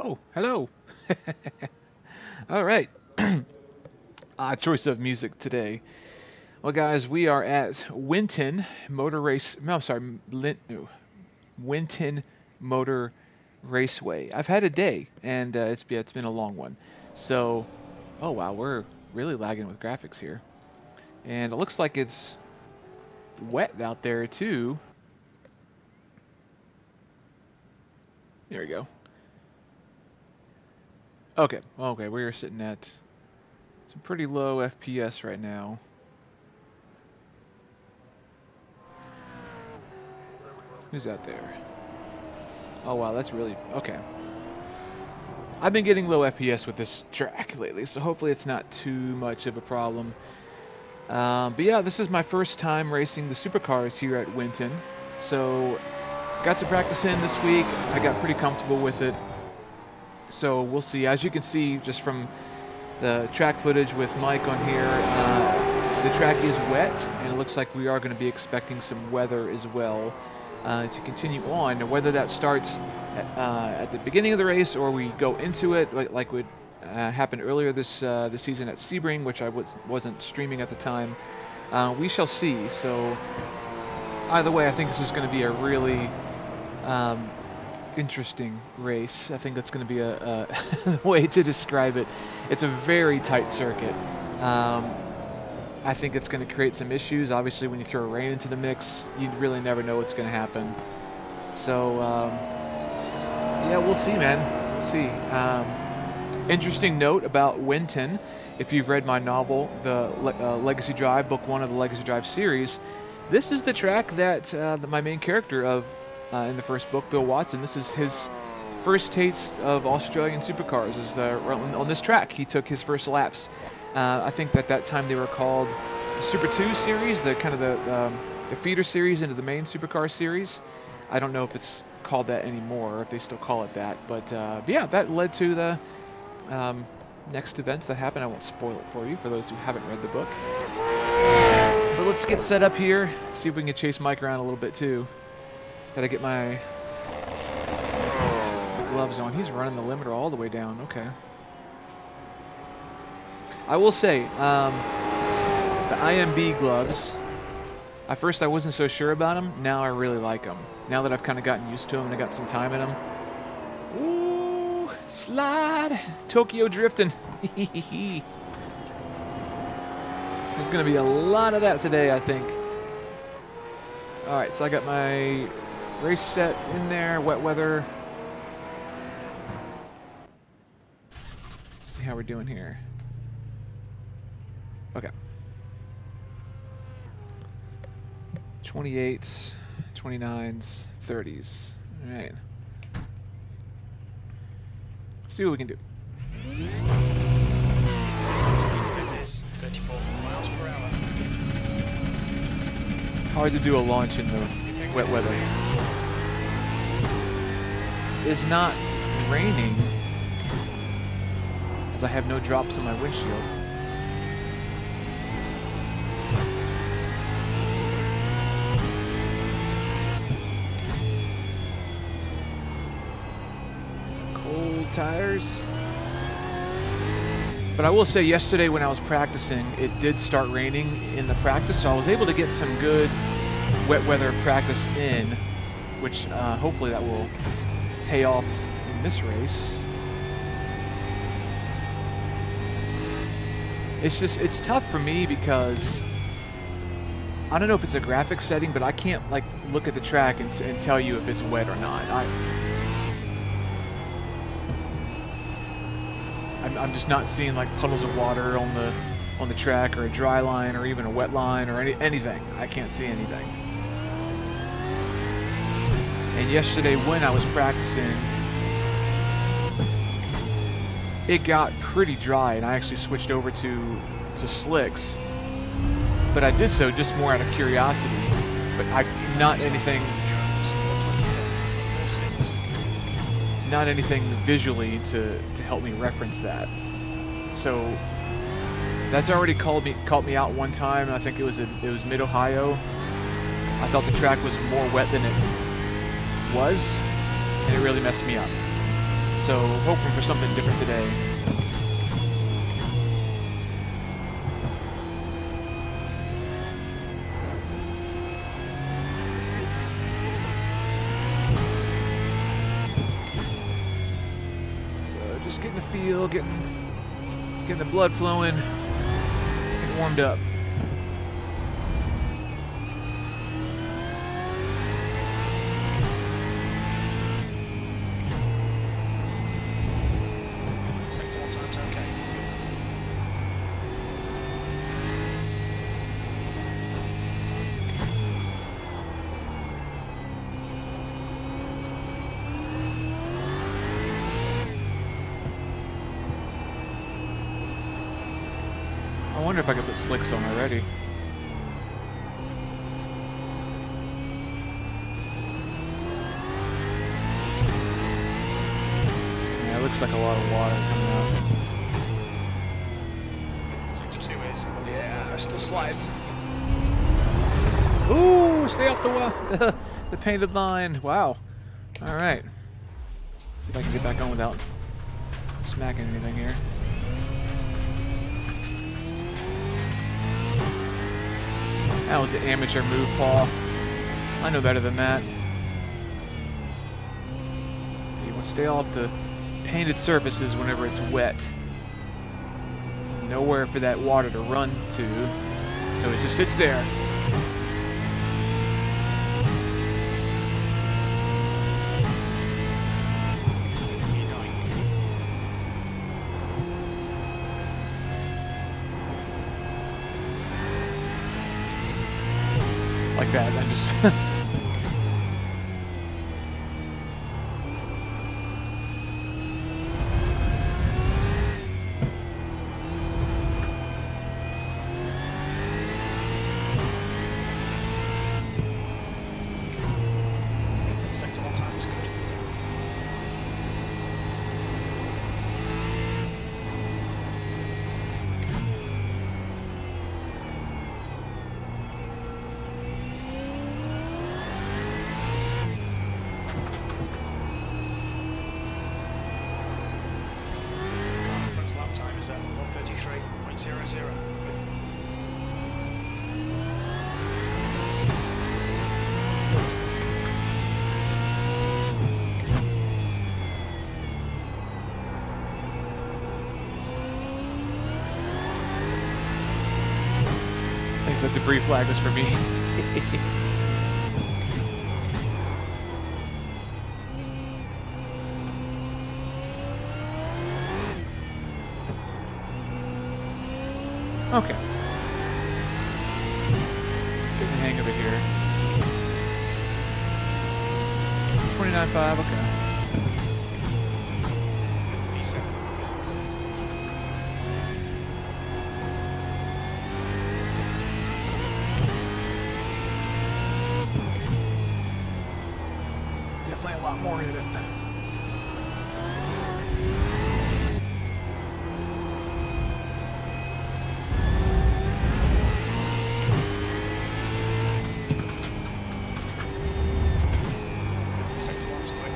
Oh, hello. All right. Choice of music today. Well, guys, we are at Winton Motor Race. No, I'm sorry, no, Winton Motor Raceway. I've had a day, and it's been a long one. So, oh wow, we're really lagging with graphics here, and it looks like it's wet out there too. There we go. Okay, we're sitting at some pretty low FPS right now. Who's out there? Oh wow, that's really okay. I've been getting low FPS with this track lately, so hopefully it's not too much of a problem. But yeah, this is my first time racing the supercars here at Winton, so got to practice in this week. I got pretty comfortable with it, so we'll see. As you can see just from the track footage with Mike on here, the track is wet, and it looks like we are going to be expecting some weather as well to continue on. Now, whether that starts at the beginning of the race or we go into it, like would happened earlier this season at Sebring, which I wasn't streaming at the time, we shall see. So either way, I think this is going to be a really interesting race. I think that's going to be a way to describe it. It's a very tight circuit. I think it's going to create some issues. Obviously, when you throw rain into the mix, you really never know what's going to happen. So, yeah, we'll see, man. We'll see. Interesting note about Winton. If you've read my novel, the Legacy Drive, book 1 of the Legacy Drive series, this is the track that my main character of in the first book, Bill Watson, this is his first taste of Australian Supercars. Is on this track he took his first laps. I think that time they were called the Super 2 series, the kind of the feeder series into the main Supercar series. I don't know if it's called that anymore, or if they still call it that. But yeah, that led to the next events that happened. I won't spoil it for you for those who haven't read the book. But let's get set up here. See if we can chase Mike around a little bit too. Gotta get my gloves on. He's running the limiter all the way down. Okay. I will say, the IMB gloves, at first I wasn't so sure about them. Now I really like them. Now that I've kind of gotten used to them and I got some time in them. Ooh, slide! Tokyo drifting. There's going to be a lot of that today, I think. Alright, so I got my race set in there, wet weather. Let's see how we're doing here. Okay. 28s, 29s, 30s. All right. See what we can do. It is 34 miles per hour. Hard to do a launch in the wet weather. It's not raining, as I have no drops on my windshield. Tires. But I will say yesterday when I was practicing, it did start raining in the practice, so I was able to get some good wet weather practice in, which hopefully that will pay off in this race. It's tough for me because I don't know if it's a graphic setting, but I can't like look at the track and tell you if it's wet or not. I'm just not seeing like puddles of water on the track, or a dry line, or even a wet line, or anything. I can't see anything. And yesterday when I was practicing, it got pretty dry, and I actually switched over to slicks. But I did so just more out of curiosity. But not anything visually to help me reference that. So that's already caught me out one time. I think it was mid-Ohio. I thought the track was more wet than it was, and it really messed me up. So So hoping for something different today. So just getting the feel, getting the blood flowing, getting warmed up. I wonder if I could put slicks on already. Yeah, it looks like a lot of water coming out. Yeah, they're still sliding. Ooh, stay off the painted line. Wow. All right. See if I can get back on without smacking anything here. That was an amateur move, Paul. I know better than that. You want to stay off the painted surfaces whenever it's wet. Nowhere for that water to run to, so it just sits there. Like that, I just Sector 1 time is good. Front lap time is at 1:33.00. I think the debris flag was for me. Okay. Getting the hang of it here. 29.5, okay. P7. Definitely a lot more in it. Sector 1's quick.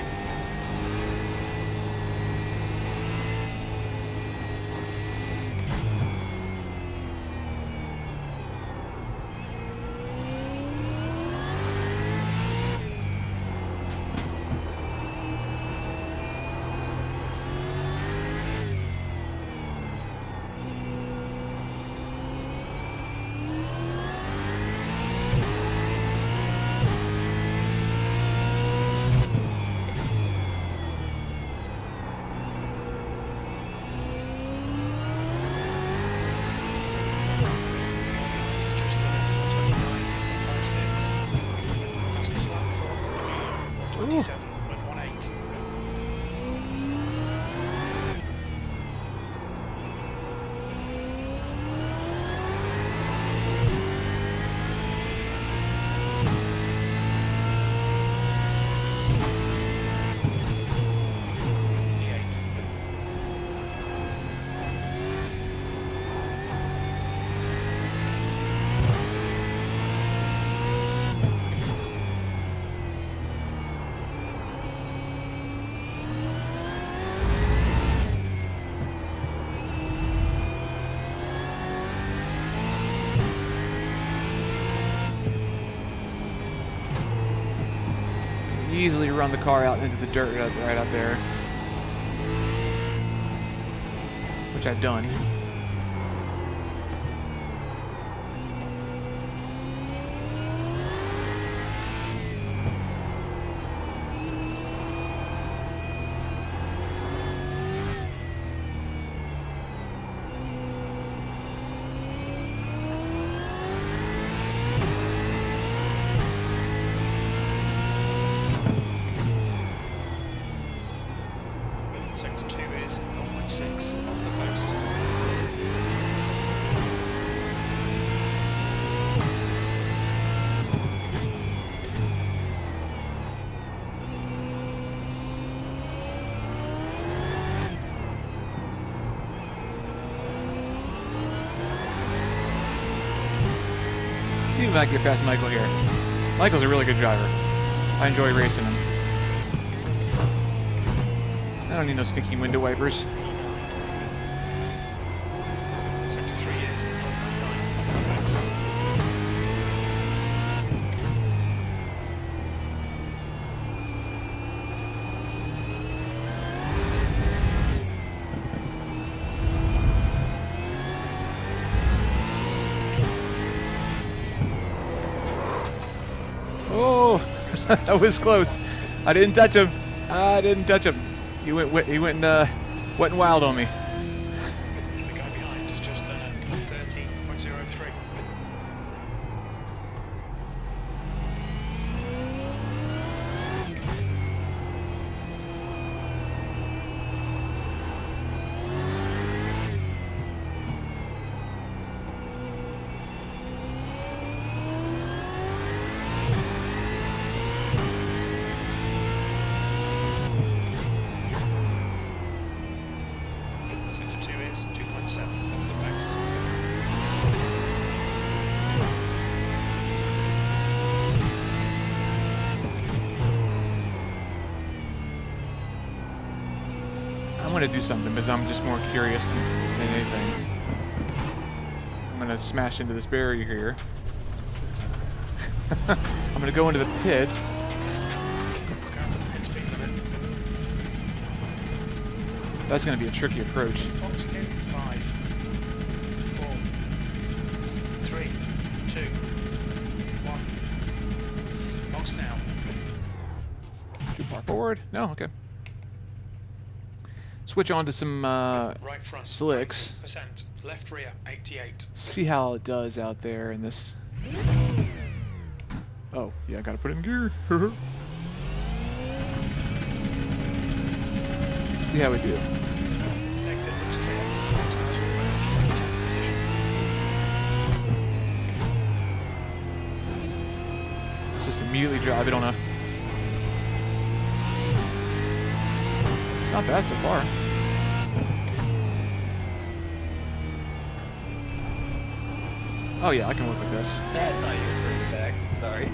Just done it. 1:29.56. Fastest lap for 1:27.18. P8. easily run the car out into the dirt right out there, which I've done. Sector 2 is 0.6 off the post. See if I can get past Michael here. Michael's a really good driver. I enjoy racing him. I don't need no sticky window wipers. Sector 3 is 0.9 off the post. Oh, that was close. I didn't touch him. I didn't touch him. He went wet and wild on me. The guy behind is just 30.03. Sector 2 is 2.7 off the post. I'm gonna do something because I'm just more curious than anything. I'm gonna smash into this barrier here. I'm gonna go into the pits. Look out for the pit speed limit. That's gonna be a tricky approach. Box in 5, 4, 3, 2, 1. Box now. Too far forward? No, okay. Switch on to some Right front. slicks. 90%. Left rear 88. See how it does out there in this. Oh, yeah, I gotta put it in gear. See how we do. Exit looks clear. All tires will merge. Maintain position. Let's just immediately drive it on a. It's not bad so far. Oh yeah, I can work with this. I thought you were bringing it back. Sorry.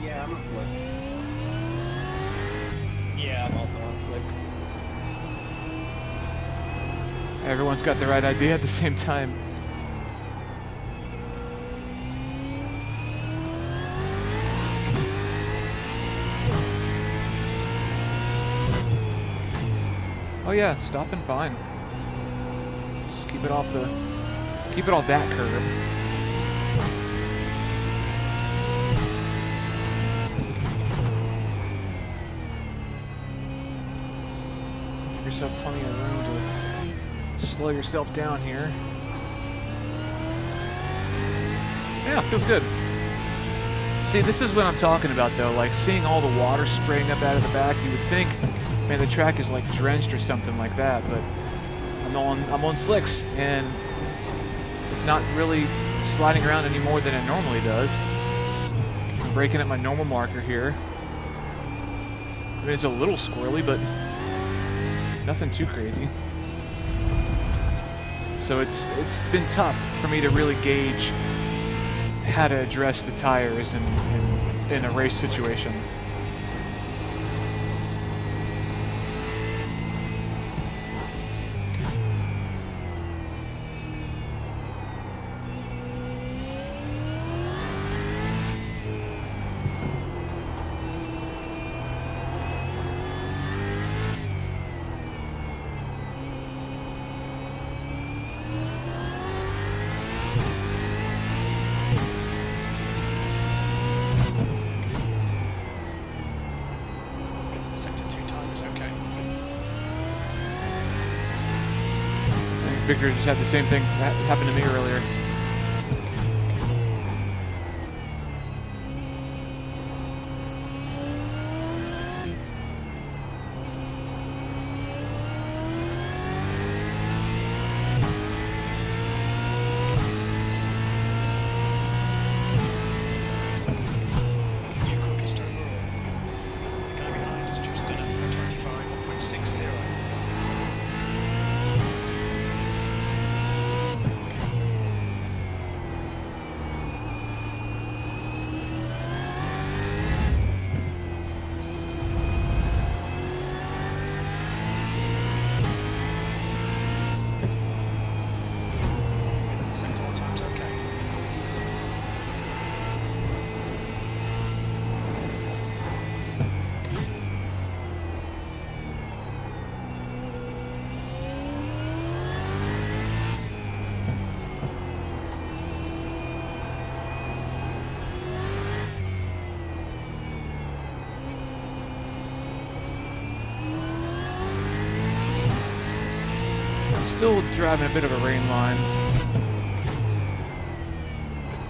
Yeah, I'm a flip. Yeah, I'm also on flip. Everyone's got the right idea at the same time. Oh yeah, stopping fine. Just keep it off that curb. Give yourself plenty of room to slow yourself down here. Yeah, feels good. See, this is what I'm talking about though, like seeing all the water spraying up out of the back, you would think, man, the track is like drenched or something like that, but I'm on slicks and it's not really sliding around any more than it normally does. I'm breaking at my normal marker here. I mean, it's a little squirrely, but nothing too crazy. So it's been tough for me to really gauge how to address the tires in a race situation. Sector 2 time is okay. I think Victor just had the same thing that happened to me earlier. New quickest overall. The guy behind has just done a 25.60. Sector 1 time's okay. Still driving a bit of a rain line.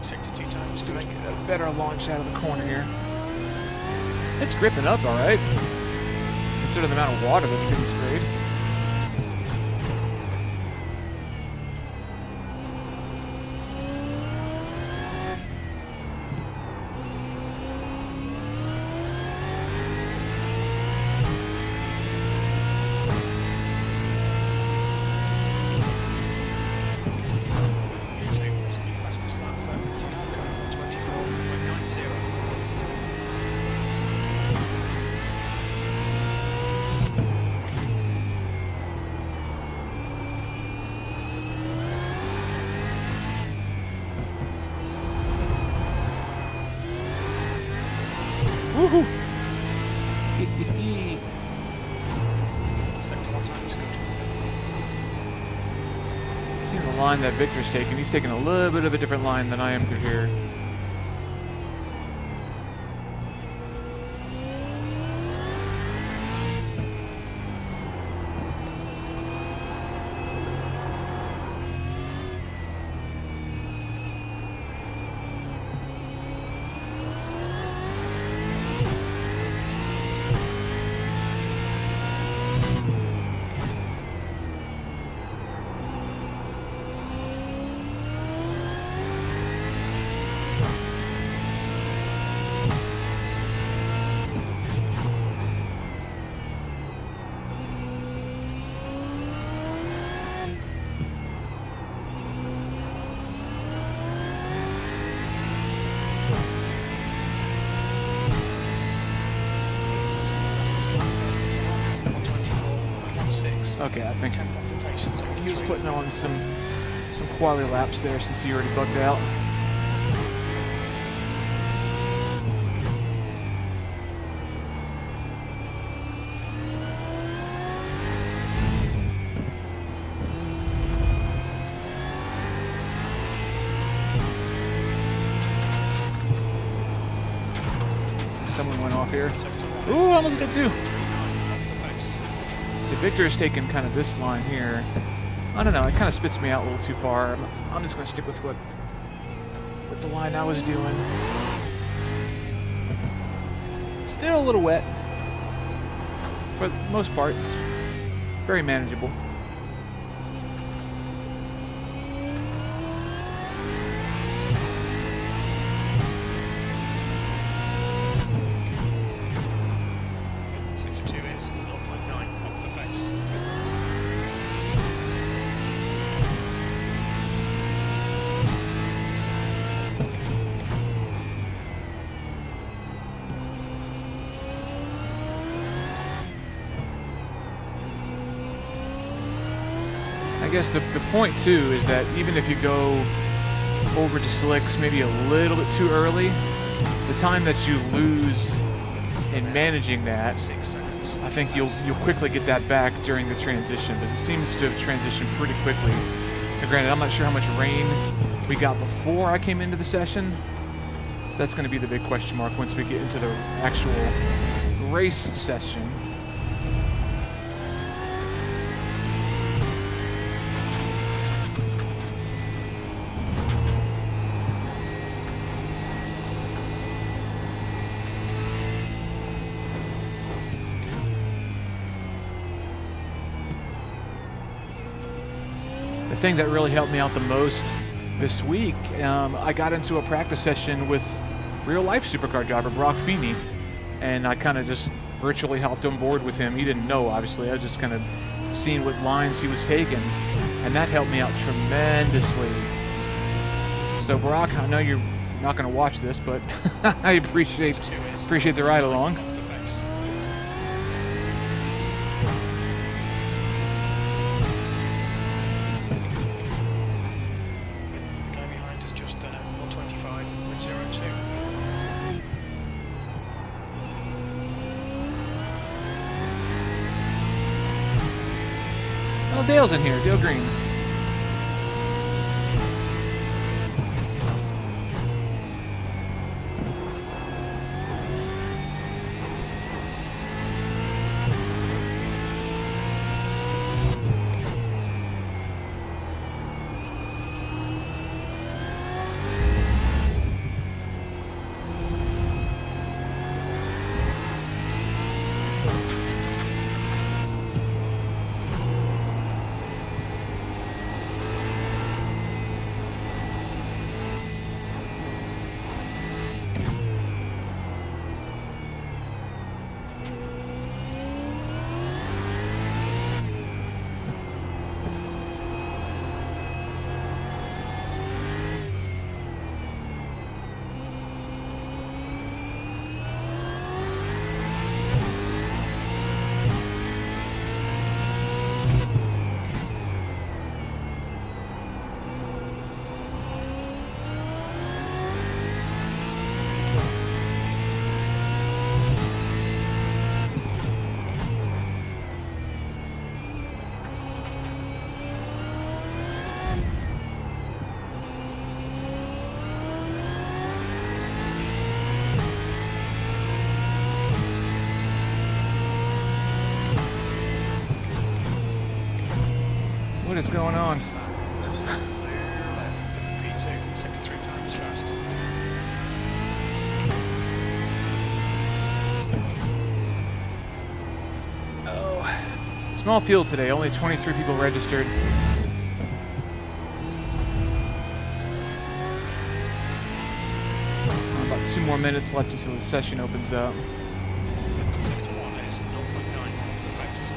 Sector 2 time is See if I good. can get a better launch out of the corner here. It's gripping up all right. Consider the amount of water that's getting sprayed. This will be fastest lap for Tanaka, 24.90. Woohoo! Sector 1 time is good. Seeing the line that Victor's taking, he's taking a little bit of a different line than I am through here. Okay, I think he was putting on some quality laps there since he already bugged out. Someone went off here. Ooh, almost got two. See, Victor's taking kind of this line here. I don't know, it kind of spits me out a little too far. I'm just going to stick with what the line I was doing. Still a little wet. For the most part, it's very manageable. Sector 2 is 0.9 off the pace. guess the point too is that even if you go over to slicks maybe a little bit too early, the time that you lose in managing that, 6 seconds. I think you'll quickly get that back during the transition, but it seems to have transitioned pretty quickly. Now, granted, I'm not sure how much rain we got before I came into the session. That's going to be the big question mark once we get into the actual race session. The thing that really helped me out the most this week, I got into a practice session with real-life supercar driver Brock Feeney, and I kind of just virtually hopped on board with him. He didn't know, obviously. I was just kind of seeing what lines he was taking, and that helped me out tremendously. So Brock, I know you're not going to watch this, but I appreciate the ride along. Off the pace. The guy behind has just done a 125.02. Oh, Dale's in here. Dale Green. What is going on? P2, 63 times fast. Oh, small field today. Only 23 people registered. About 2 more minutes left until the session opens up. Sector 1 is 0.9 off the pace.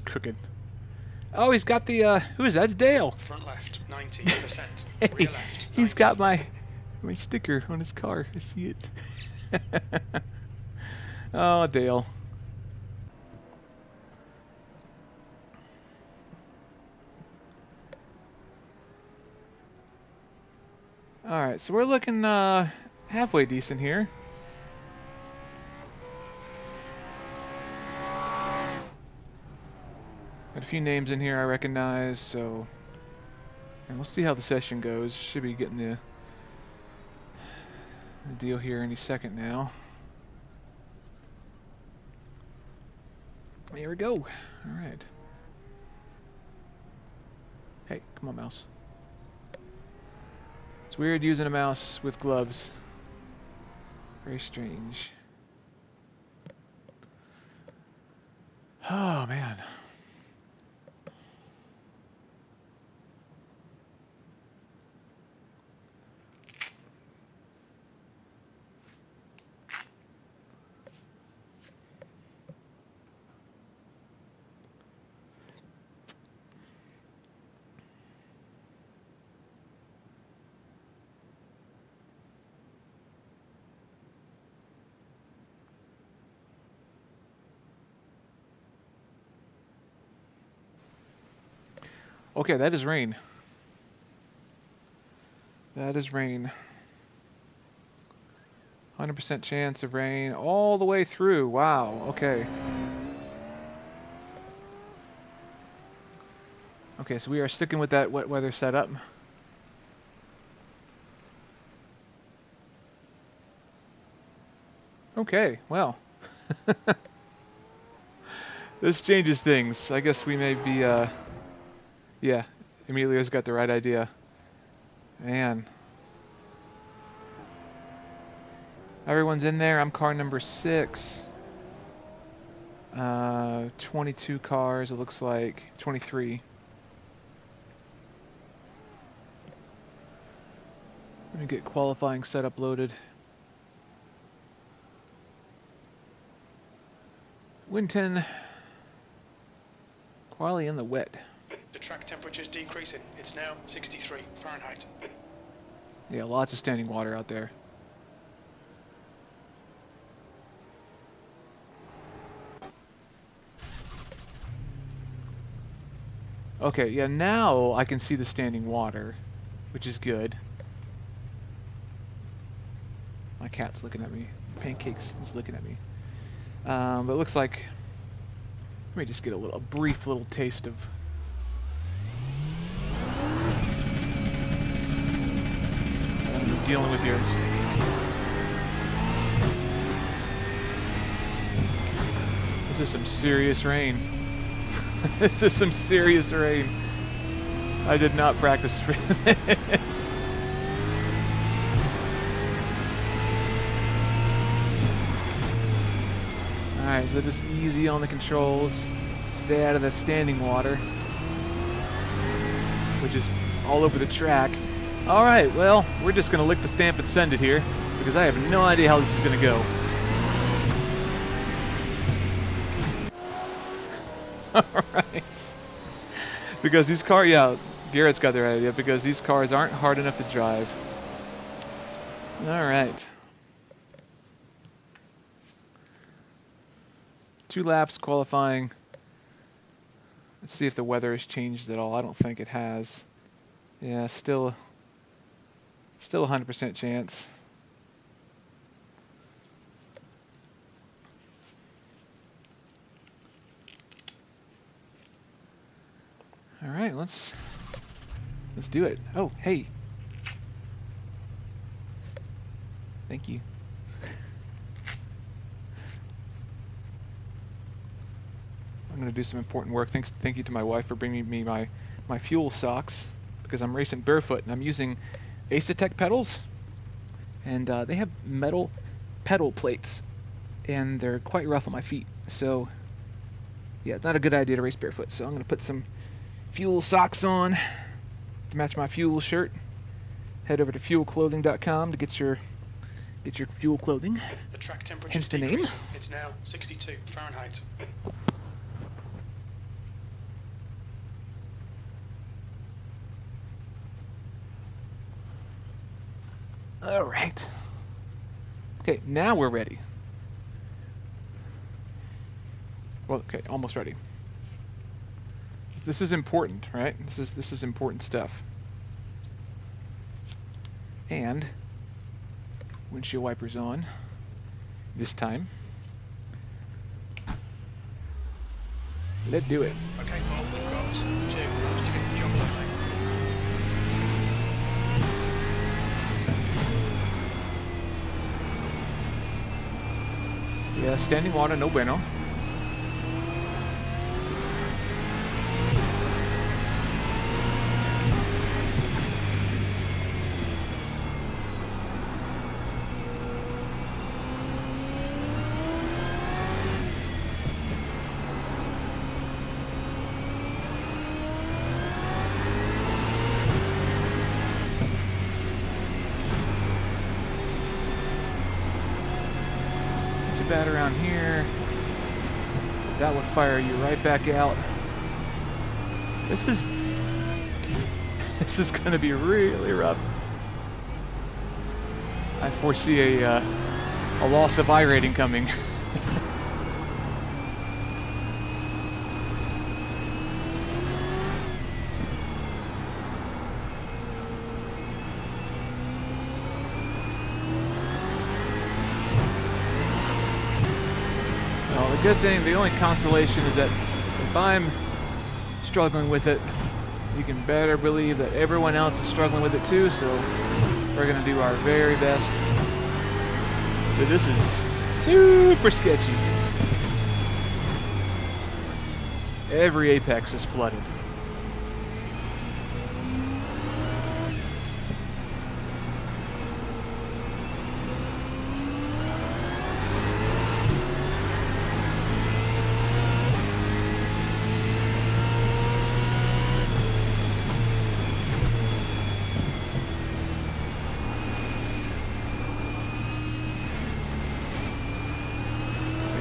Cooking. Oh, he's got the, who is that? It's Dale. Front left, 90%. Hey, Rear left, he's 90. got my sticker on his car. I see it. Oh, Dale. Alright, so we're looking halfway decent here. Got a few names in here I recognize, so... And we'll see how the session goes. Should be getting the deal here any second now. Here we go. Alright. Hey, come on, mouse. It's weird using a mouse with gloves. Very strange. Oh, man. Okay, that is rain. That is rain. 100% chance of rain all the way through. Wow, okay. Okay, so we are sticking with that wet weather setup. Okay, well. This changes things. I guess we may be, yeah, Emilio's got the right idea. Man. Everyone's in there. I'm car number 6. 22 cars, it looks like. 23. Let me get qualifying setup loaded. Winton. Quali in the wet. The track temperature's decreasing. It's now 63 Fahrenheit. Yeah, lots of standing water out there. Okay, yeah, now I can see the standing water, which is good. My cat's looking at me. Pancakes is looking at me. But it looks like... Let me just get a brief little taste of... what I'm dealing with here. This is some serious rain. This is some serious rain. I did not practice for this. Alright, so just easy on the controls. Stay out of the standing water, which is all over the track. Alright, well, we're just going to lick the stamp and send it here, because I have no idea how this is going to go. Alright. Because these cars, yeah, Garrett's got the right idea, because these cars aren't hard enough to drive. Alright. 2 laps qualifying. Let's see if the weather has changed at all. I don't think it has. Yeah, still 100% chance. All right, let's do it. Oh, hey. Thank you. I'm going to do some important work. Thank you to my wife for bringing me my fuel socks, because I'm racing barefoot and I'm using Ace-Tech pedals, and they have metal pedal plates and they're quite rough on my feet, so yeah, it's not a good idea to race barefoot. So I'm going to put some fuel socks on to match my fuel shirt. Head over to fuelclothing.com to get your fuel clothing. The track temperature Hence the name. It's now 62 Fahrenheit. All right. Okay, now we're ready. Well, okay, almost ready. This is important, right? This is important stuff. And windshield wipers on this time. Let's do it. Okay, well, about 2 laps to get the job done, mate. Yeah, standing water, no bueno. Bad around here. That would fire you right back out. This is going to be really rough. I foresee a loss of iRating coming. Good thing, the only consolation is that if I'm struggling with it, you can better believe that everyone else is struggling with it too, so we're going to do our very best. But this is super sketchy. Every apex is flooded.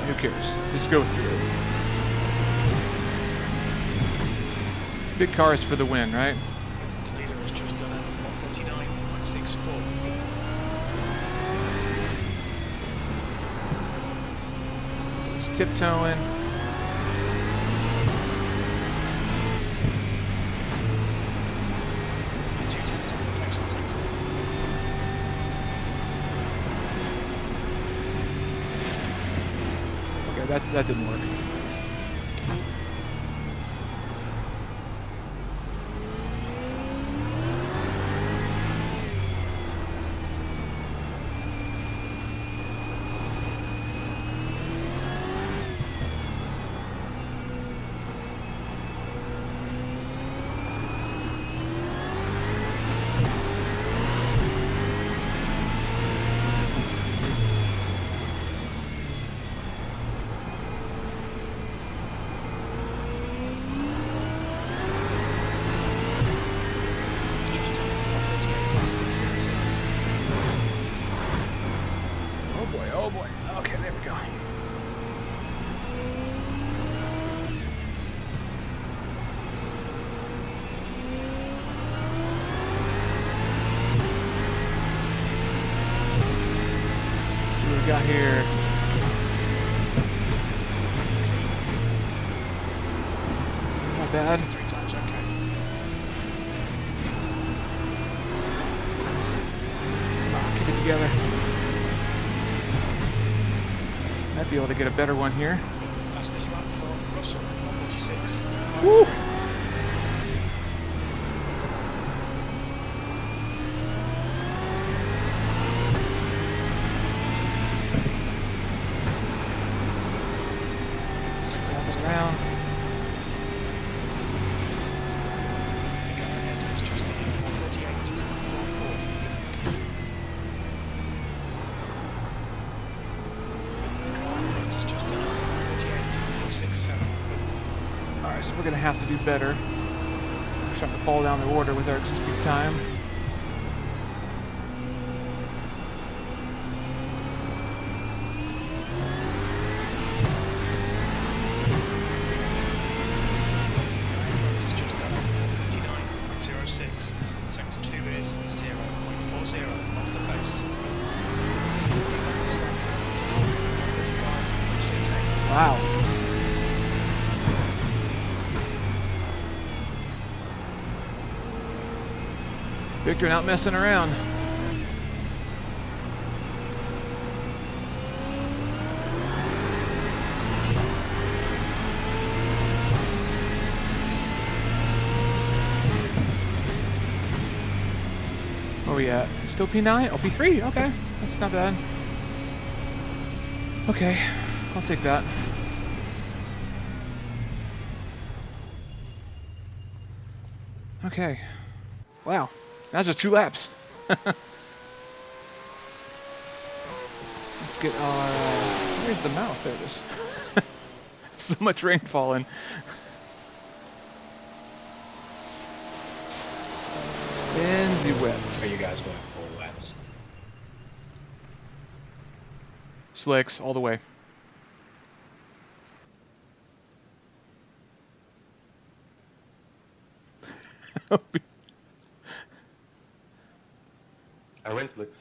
Who cares? Just go through it. Big cars for the win, right? The leader has just done a 139.64. It's tiptoeing. That didn't work. Oh boy. Okay, there we go. See what we got here. Not bad. 3 times, okay. Come on, keep it together. Might be able to get a better one here. Fastest lap for Russell, 146. Woo! Around. The guy ahead has just done a 138.44. Alright, so we're going to have to do better. We're trying to fall down the order with our existing time. Wow. Victor not messing around. Where we at? Still P9? Oh, P3. Okay, that's not bad. Okay, I'll take that. Okay. Wow, that's just 2 laps. Let's get where's the mouse? There it is. So much rain falling. Benzy wet. Are you guys going full laps? Slicks all the way. I went slicks.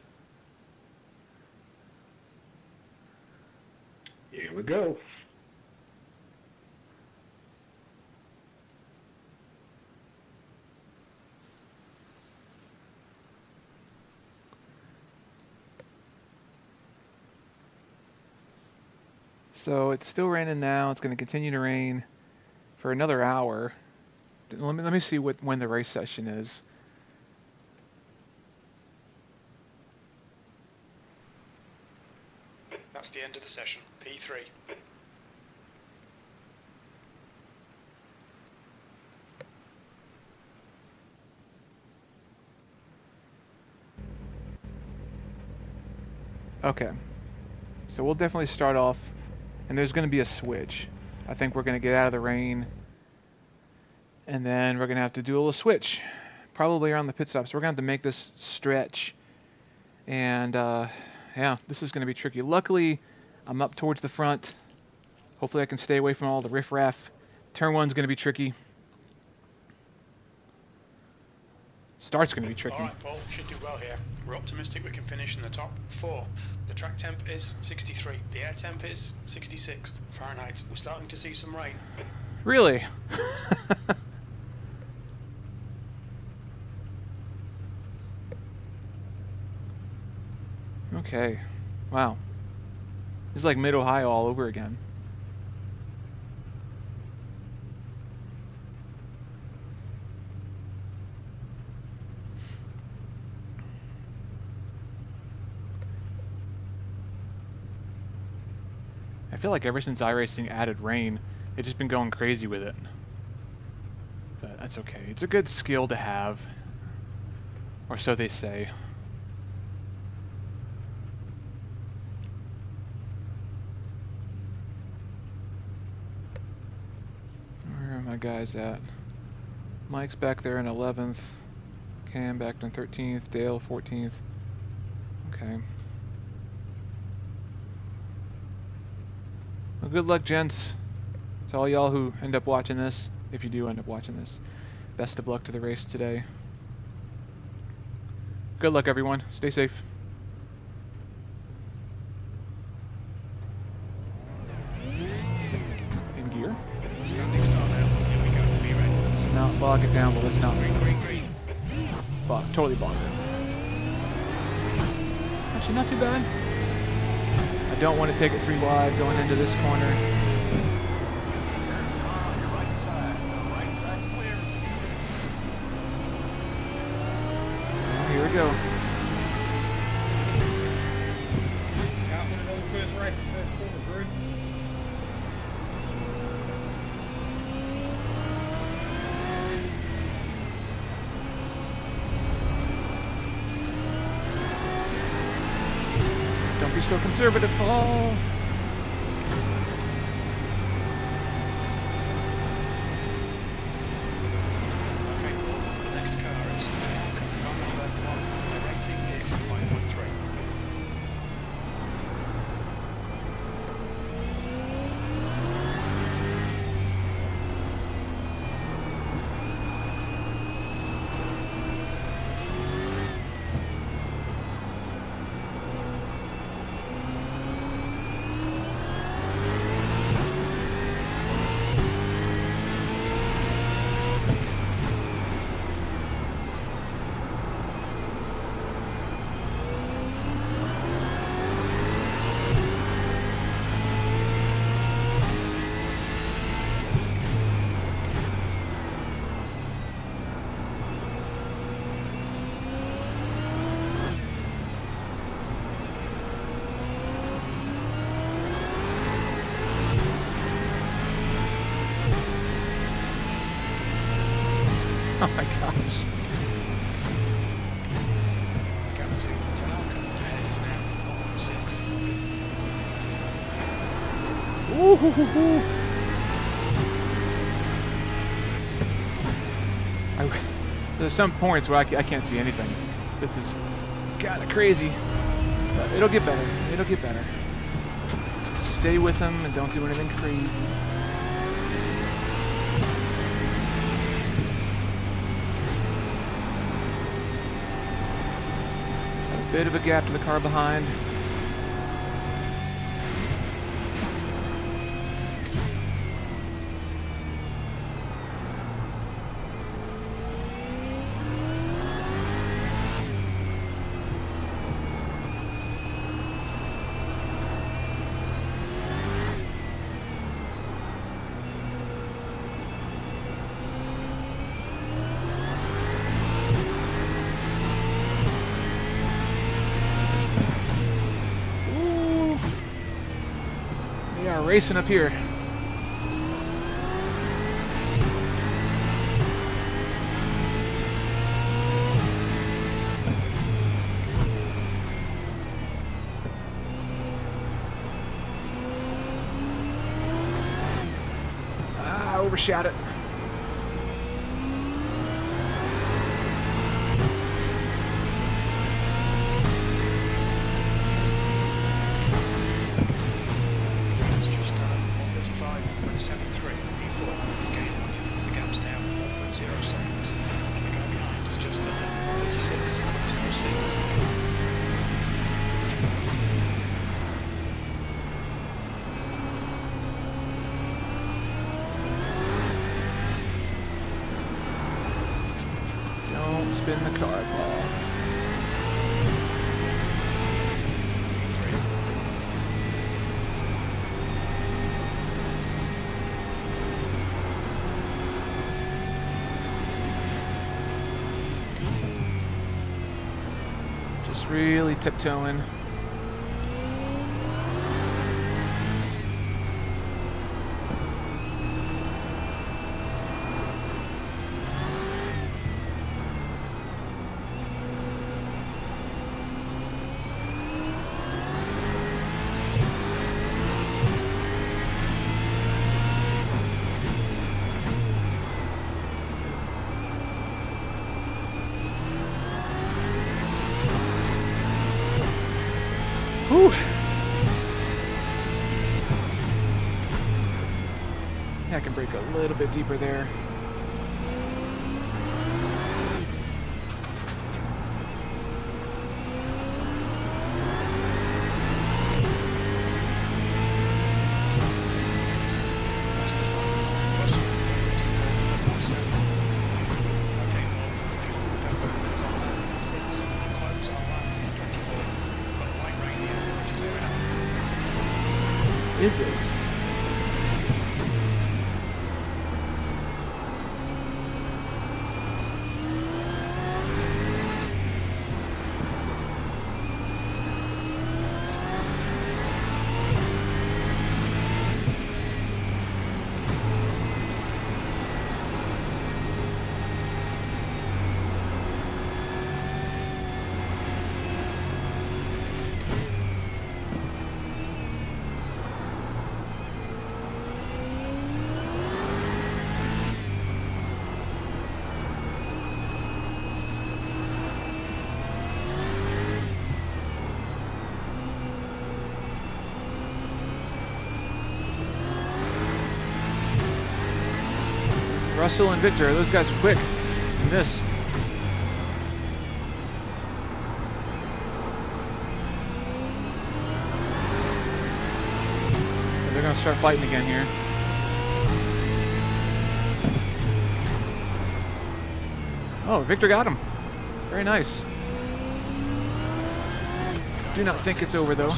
Here we go. So it's still raining now. It's going to continue to rain for another hour. Let me see when the race session is. That's the end of the session. P3. Okay. So we'll definitely start off, and there's going to be a switch. I think we're going to get out of the rain, and then we're going to have to do a little switch, probably around the pit stop. So we're going to have to make this stretch, and yeah, this is going to be tricky. Luckily, I'm up towards the front. Hopefully I can stay away from all the riffraff. Turn 1's going to be tricky. Start's going to be tricky. Alright, Paul, should do well here. We're optimistic we can finish in the top 4. The track temp is 63. The air temp is 66 Fahrenheit. We're starting to see some rain. Really? Okay. Wow. It's like Mid-Ohio all over again. I feel like ever since iRacing added rain, they've just been going crazy with it. But that's okay. It's a good skill to have. Or so they say. Where are my guys at? Mike's back there in 11th. Cam back in 13th. Dale 14th. Okay. Well, good luck, gents. To all y'all who end up watching this, if you do end up watching this. Best of luck to the race today. Good luck, everyone. Stay safe. In gear. Standing start now. Here we go. Be ready. Let's not bog it down, but let's not Green. totally bog it. Actually, not too bad. I don't want to take it 3 wide going into this corner. Oh, here we go. Got one of those first right, first corner, Drew. Don't be so conservative, Paul. Okay, Paul. The next car is coming on the left one. The rating is 5.3. Oh my gosh. The gap to Tanaka ahead is now 0.6. Ooh, hoo, hoo, hoo. There's some points where I can't see anything. This is kind of crazy. But it'll get better. It'll get better. Stay with them and don't do anything crazy. A bit of a gap to the car behind. Racing up here. Overshot it. Spin the car, Paul. Just really tiptoeing. Whew. Yeah, I can brake a little bit deeper there. Is it? Russell and Victor, those guys are quick in this. They're going to start fighting again here. Oh, Victor got him. Very nice. Do not think it's over though.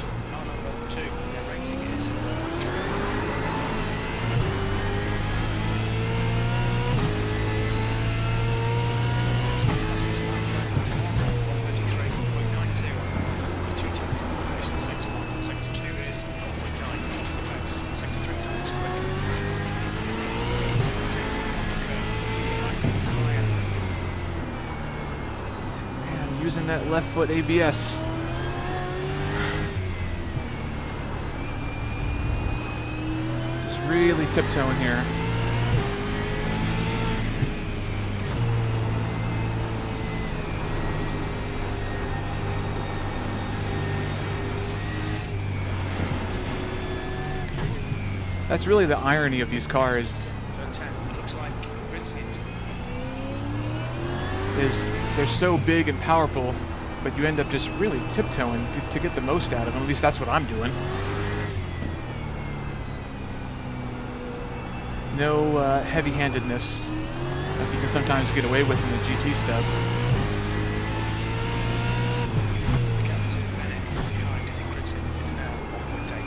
using that left foot ABS. Just really tiptoeing here. That's really the irony of these cars. Looks like Winton. Is they're so big and powerful, but you end up just really tiptoeing to get the most out of them. At least that's what I'm doing. No heavy-handedness like you can sometimes get away with in the GT stuff. Captain Bennett behind as he grits it. It's now 1.8.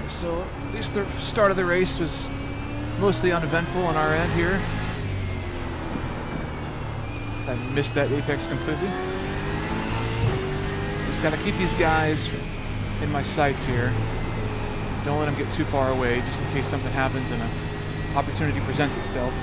So at least the start of the race was mostly uneventful on our end here. I missed that apex completely. Just gotta keep these guys in my sights here. Don't let them get too far away, just in case something happens and an opportunity presents itself.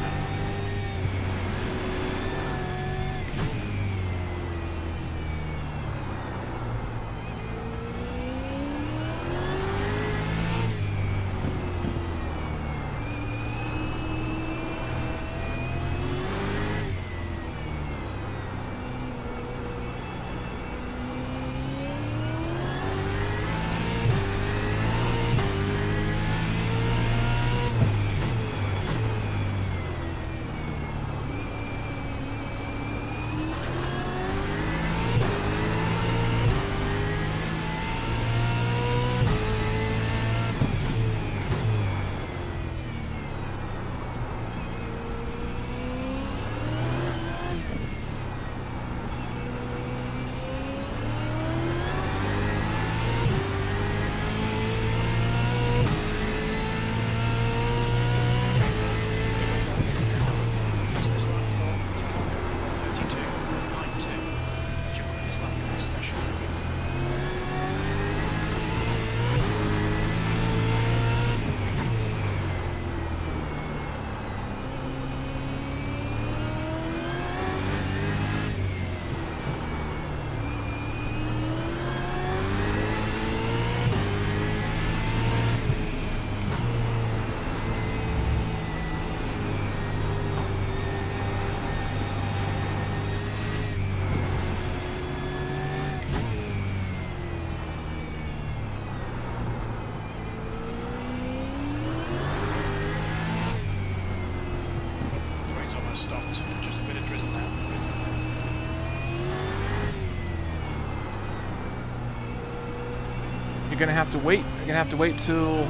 You're gonna have to wait. You're gonna have to wait till,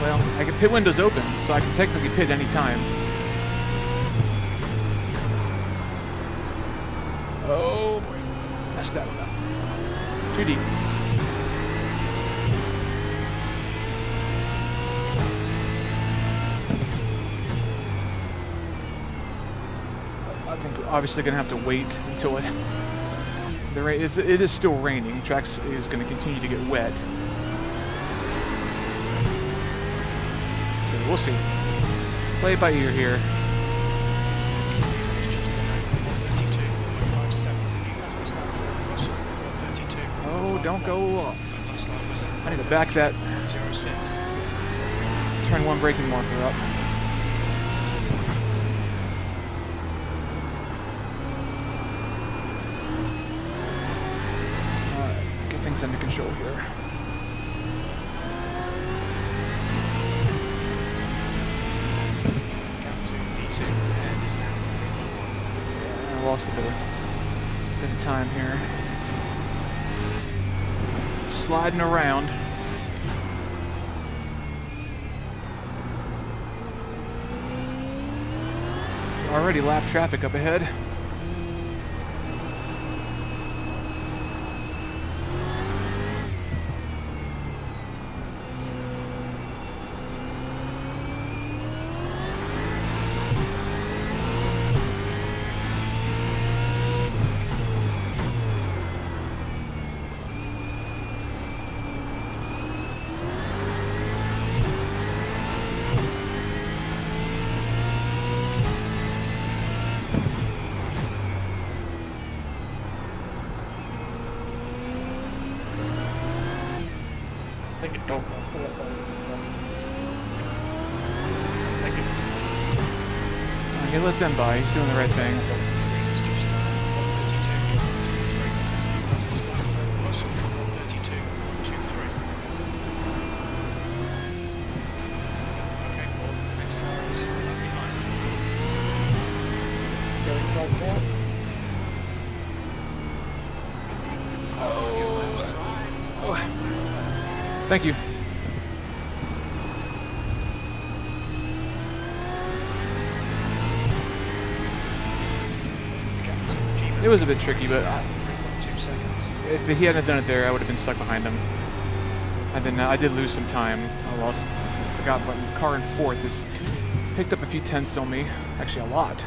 well, I can pit windows open, so I can technically pit any time. Oh boy, messed that one up. Too deep. I think we're obviously gonna have to wait until it. It is still raining. The track is going to continue to get wet. So we'll see. Play it by ear here. Oh, don't go off. I need to back that turn one braking marker up. Under control here. I lost a bit of time here. sliding around. Already lap traffic up ahead. Take it, don't. Take it. Okay, let them by. He's doing the right thing. Thank you. It was a bit tricky, but if he hadn't done it there, I would have been stuck behind him. And then I did lose some time. I forgot, but car in fourth has picked up a few tenths on me. Actually, a lot.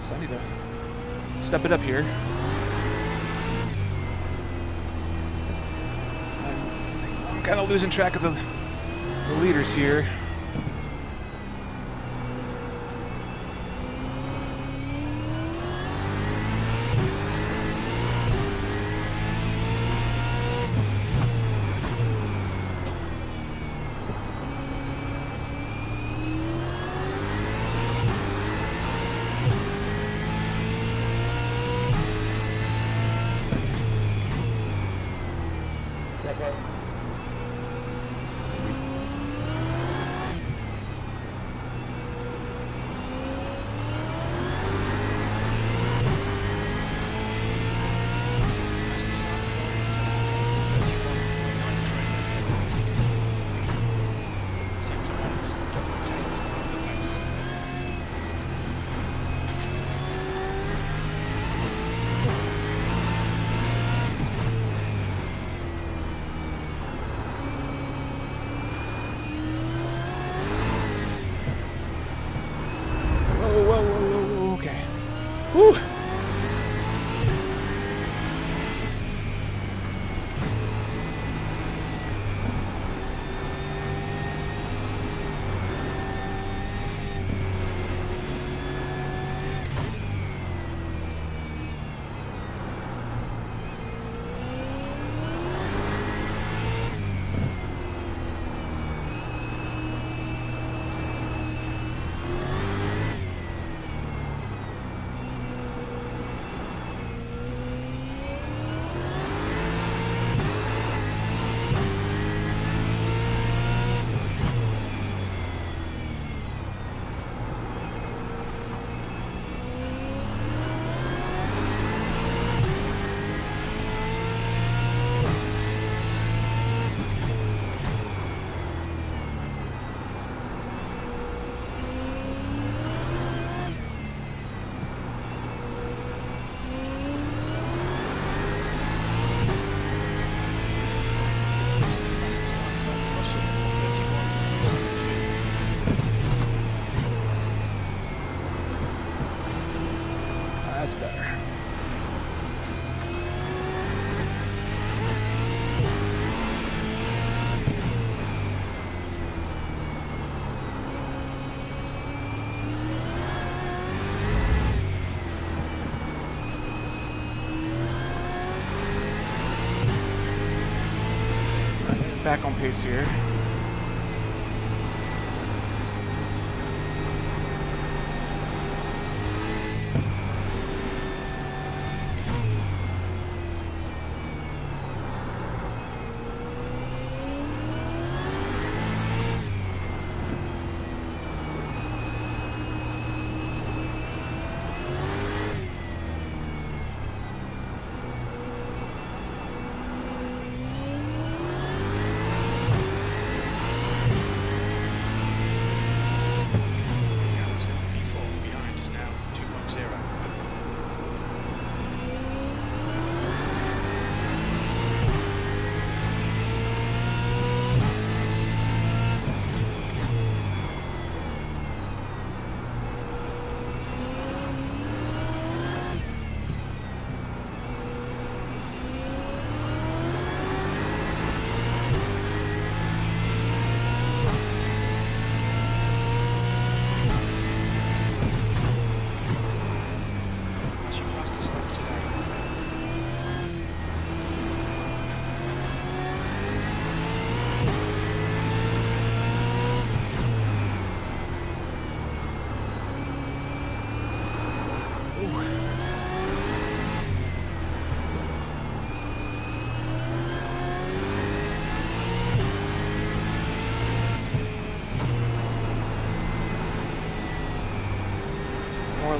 So I need to step it up here. I'm kind of losing track of the leaders here. Whew. That's better. Back on pace here.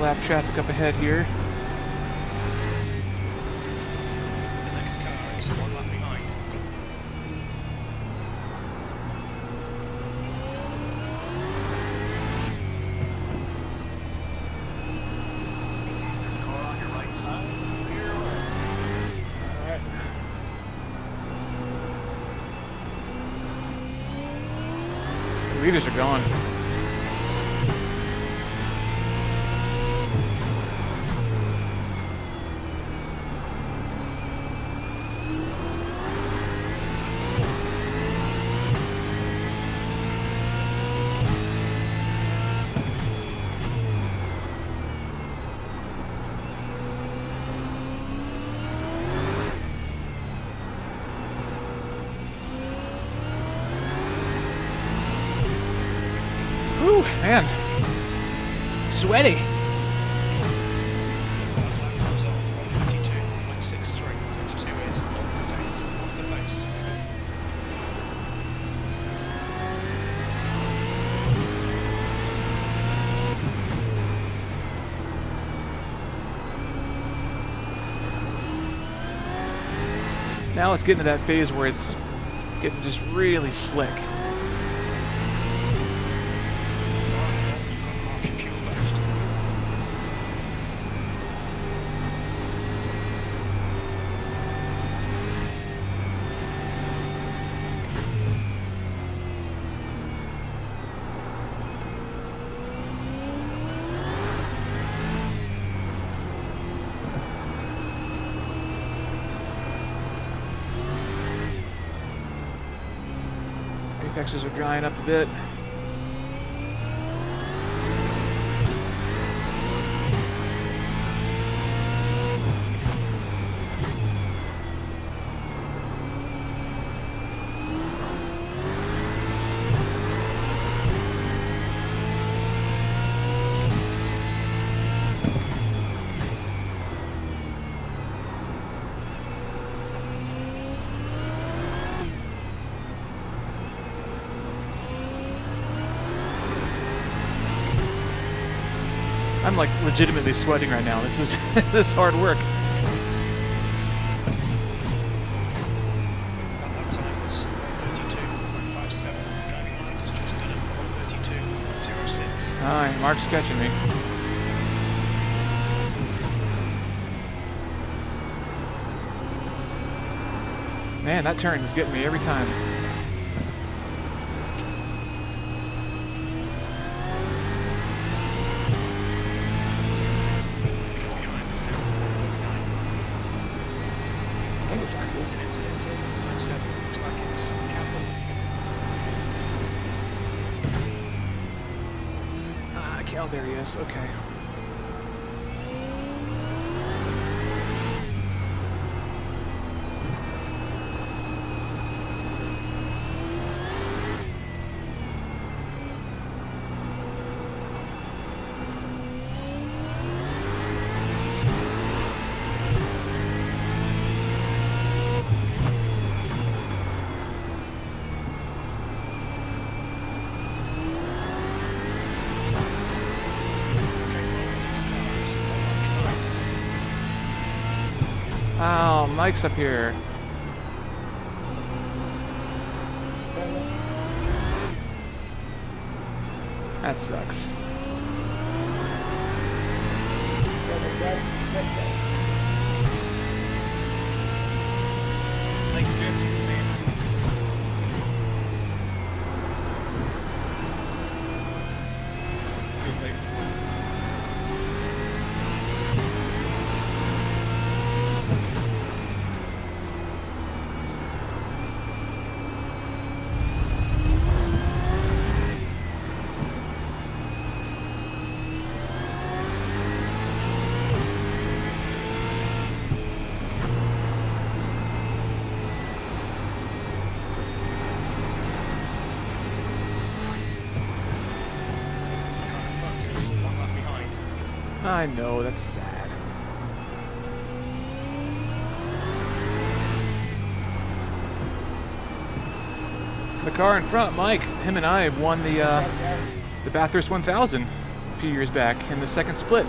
lap traffic up ahead here. The next car is 1 lap behind. Car on your right side, clear away. Alright. The leaders are gone. Whew, man. Sweaty. Now it's getting to that phase where it's getting just really slick. Apexes are drying up a bit. I'm like legitimately sweating right now. This is this is hard work. Alright, Mark's catching me. Man, that turn is getting me every time. Oh, there he is. Okay. Oh, Mike's up here. That sucks. Thank you, Jim. I know, that's sad. The car in front, Mike, him and I won the Bathurst 1000 a few years back in the second split.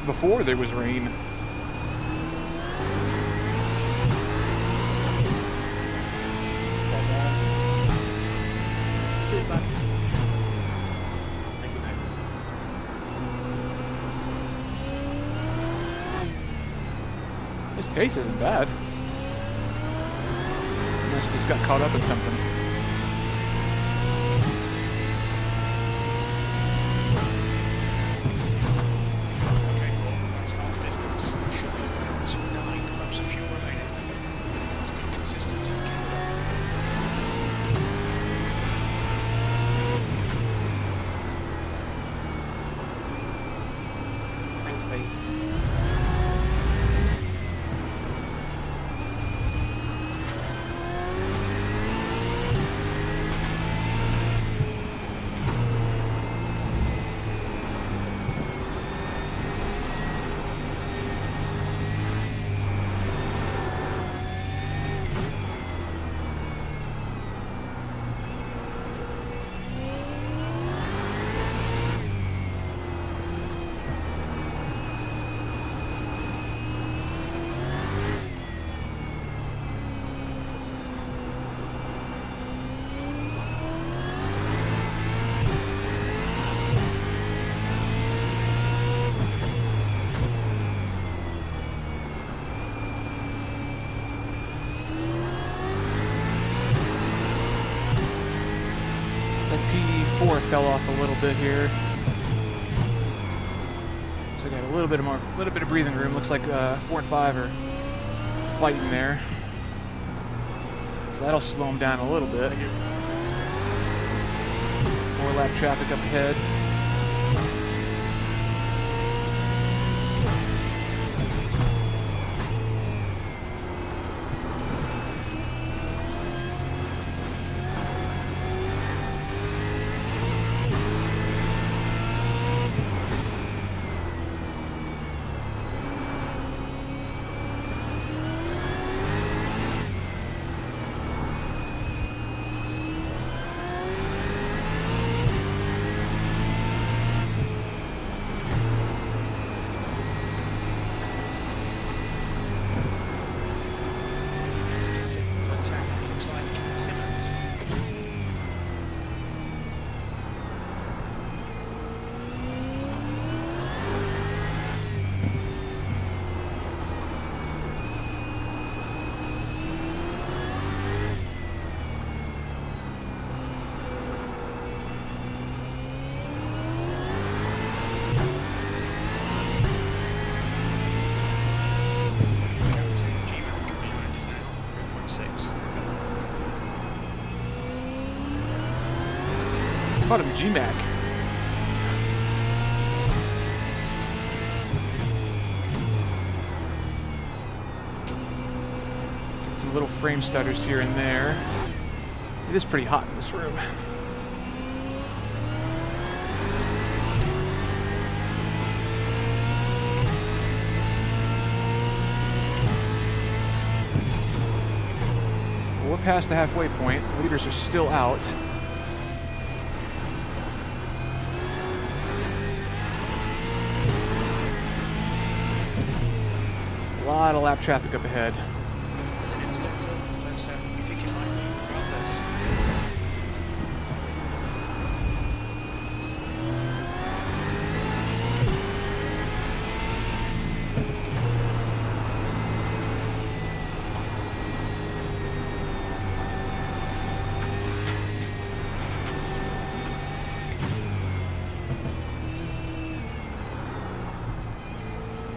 before there was rain. Cheers, man. Thank you, mate. His pace isn't bad. Unless he just got caught up in something. Okay, well, that's half distance. Should be about 9 laps of fuel remaining. That's good consistency. Keep it up. Thanks, mate. That P4 fell off a little bit here. So I got a little bit of breathing room. Looks like 4 and 5 are fighting there. So that'll slow them down a little bit. More lap traffic up ahead. Caught him G-Mac. Get some little frame stutters here and there. It is pretty hot in this room. Well, we're past the halfway point. The leaders are still out. A lot of lap traffic up ahead. There's an inspector. Let's you think it might be around this.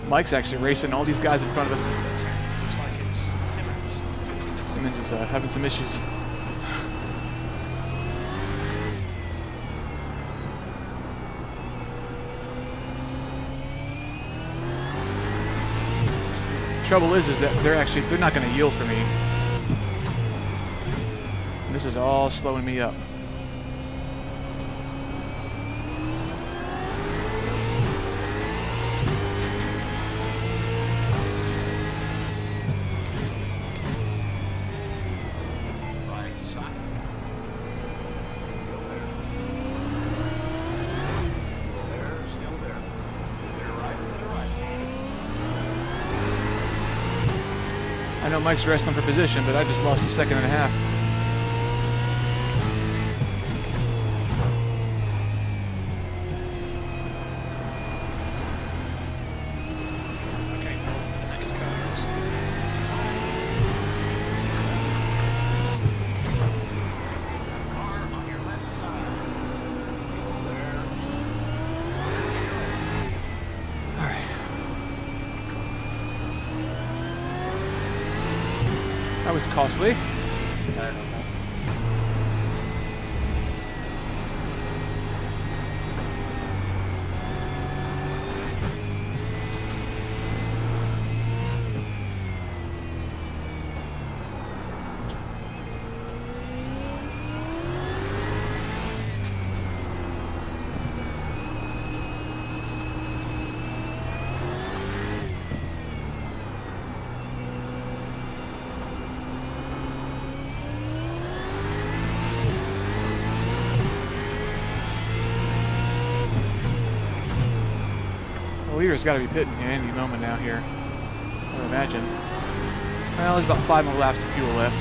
Mike's actually racing all these guys in front of us. Looks like it's Simmons. Simmons is having some issues. Trouble is that they're not going to yield for me. And this is all slowing me up. know Mike's wrestling for position, but I just lost a second and a half. Okay, the next car is. Car on your left side. There. All right. That was costly. The leader's got to be pitting any moment now here, I would imagine. Well, there's about 5 more laps of fuel left.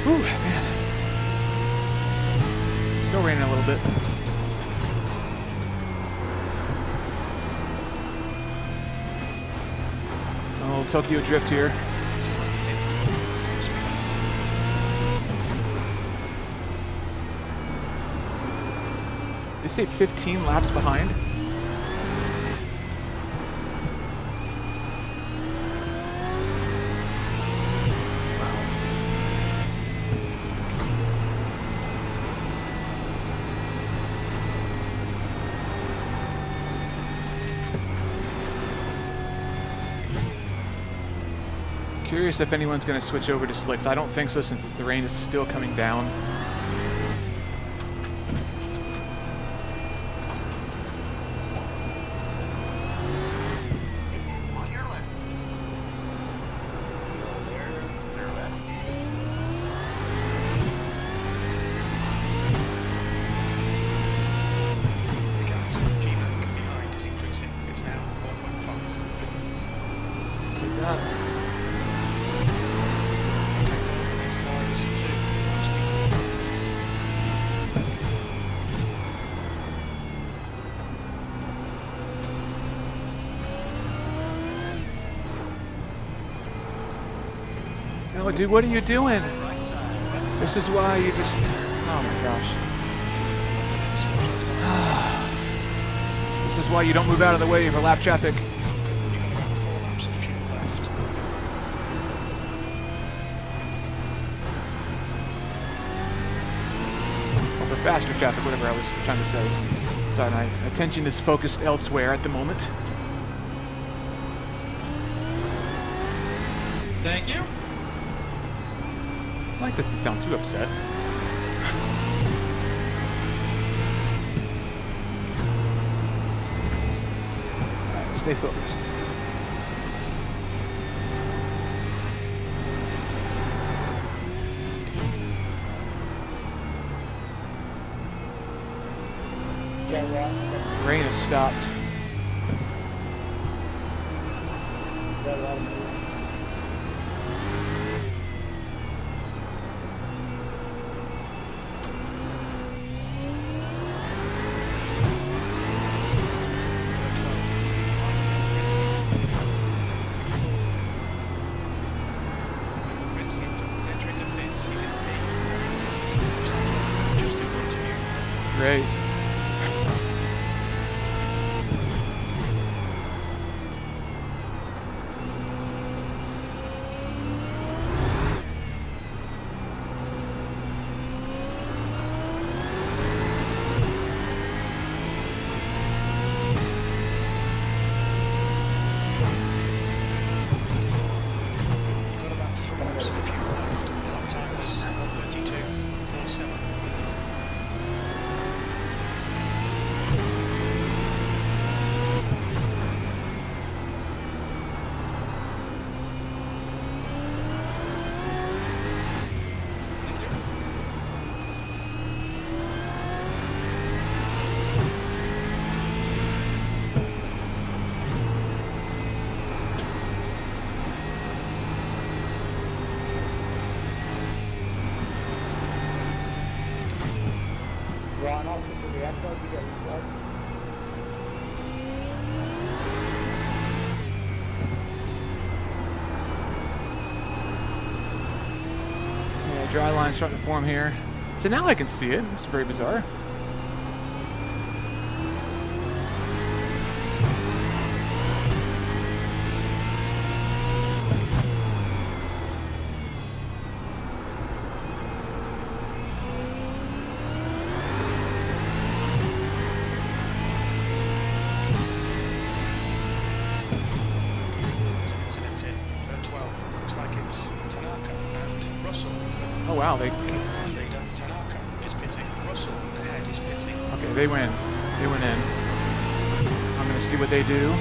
Whew, man. Still raining a little bit. Oh, Tokyo Drift here. They say 15 laps behind. Curious if anyone's going to switch over to slicks. I don't think so, since the rain is still coming down. On your left. There, left. The guys keep behind is increasing. It's now 1.5. Take that. Next car is 2. No, dude, what are you doing? This is why you just... Oh my gosh. This is why you don't move out of the way for lap traffic. You've got about 4 laps of fuel left. Or for faster traffic, whatever I was trying to say. Sorry, my attention is focused elsewhere at the moment. Thank you. Mike doesn't sound too upset. Alright, stay focused. Rain has stopped. Great. Got about 3 laps of fuel left. Lap time is 1:32.47. dry line starting to form here. So now I can see it. It's very bizarre. Oh wow, they... Tanaka is pitting. Russell ahead is pitting. Okay, they win. They went in. I'm gonna see what they do.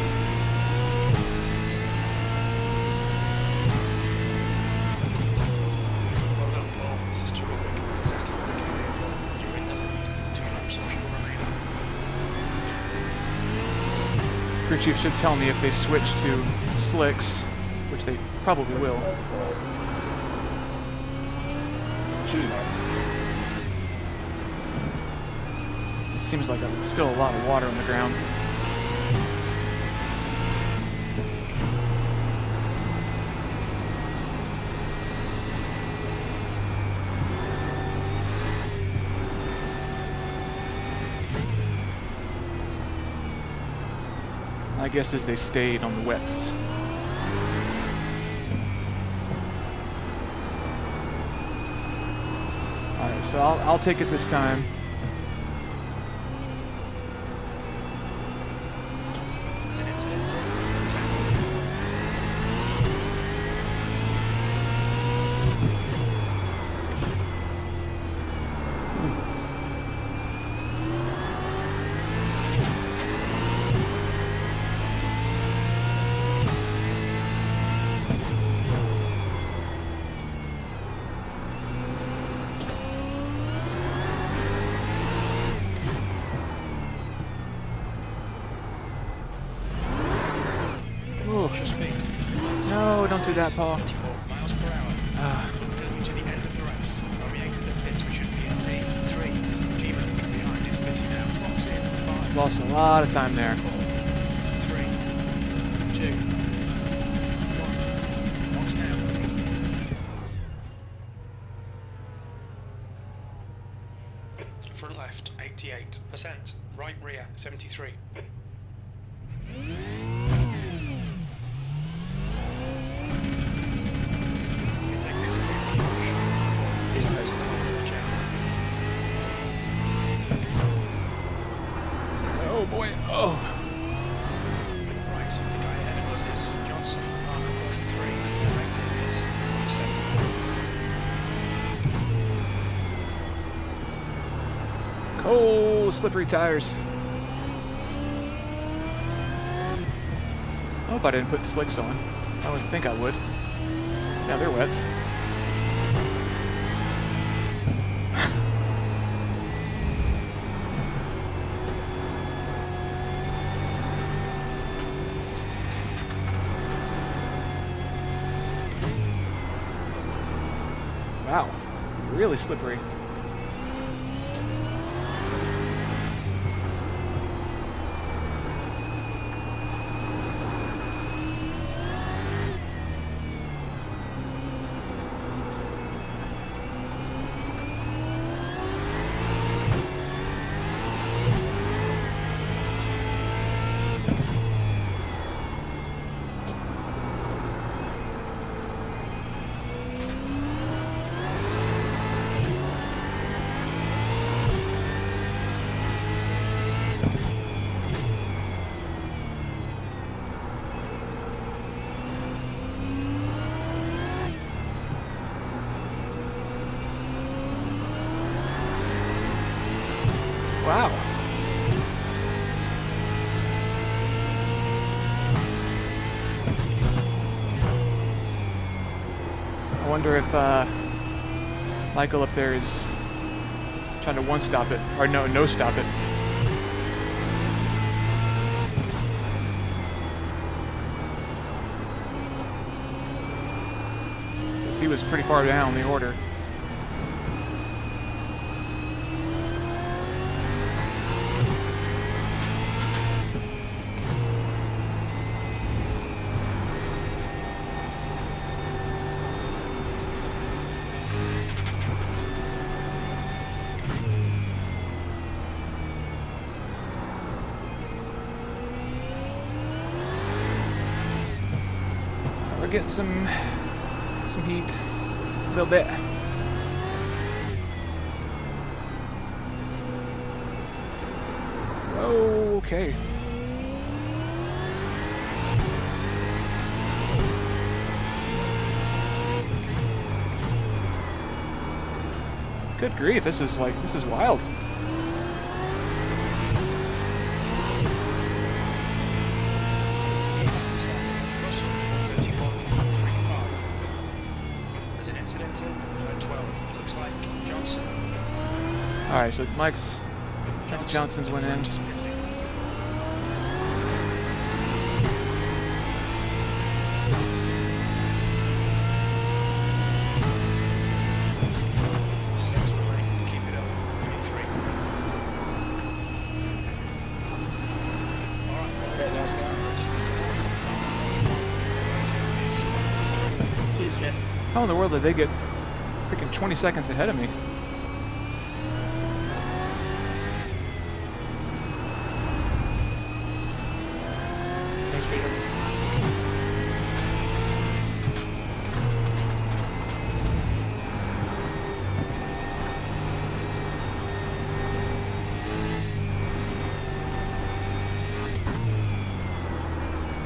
Well done, Paul. This is terrific. Exactly what we came here for. You're in the lead. 2 laps of fuel remaining. Crew chief should tell me if they switch to slicks, which they probably will. It seems like there's still a lot of water on the ground. My guess is they stayed on the wets. Alright, so I'll take it this time. No, don't do that, Paul. 24 miles per hour. Coming to the end of the race. When we exit the pits, we should be in P3. G-Man behind is pitting now. Box in. 5. Lost a lot of time there. 4, 3, 2, 1. Box now. Front left, 88%. Right rear, 73. Oh boy, oh. Right, the guy ahead of us is Johnson, marker 43, the rating is 7. Cold, slippery tires. I hope I didn't put slicks on. I would think I would. Yeah, they're wets. Wow, really slippery. Wow. I wonder if Michael up there is trying to one-stop it, or no-stop it. He was pretty far down the order. get some heat a little bit. Oh, okay. Good grief, this is wild. There's an incident in 12. Looks like Johnson. Alright, so Johnson's went in. How in the world did they get freaking 20 seconds ahead of me? Thanks, Peter.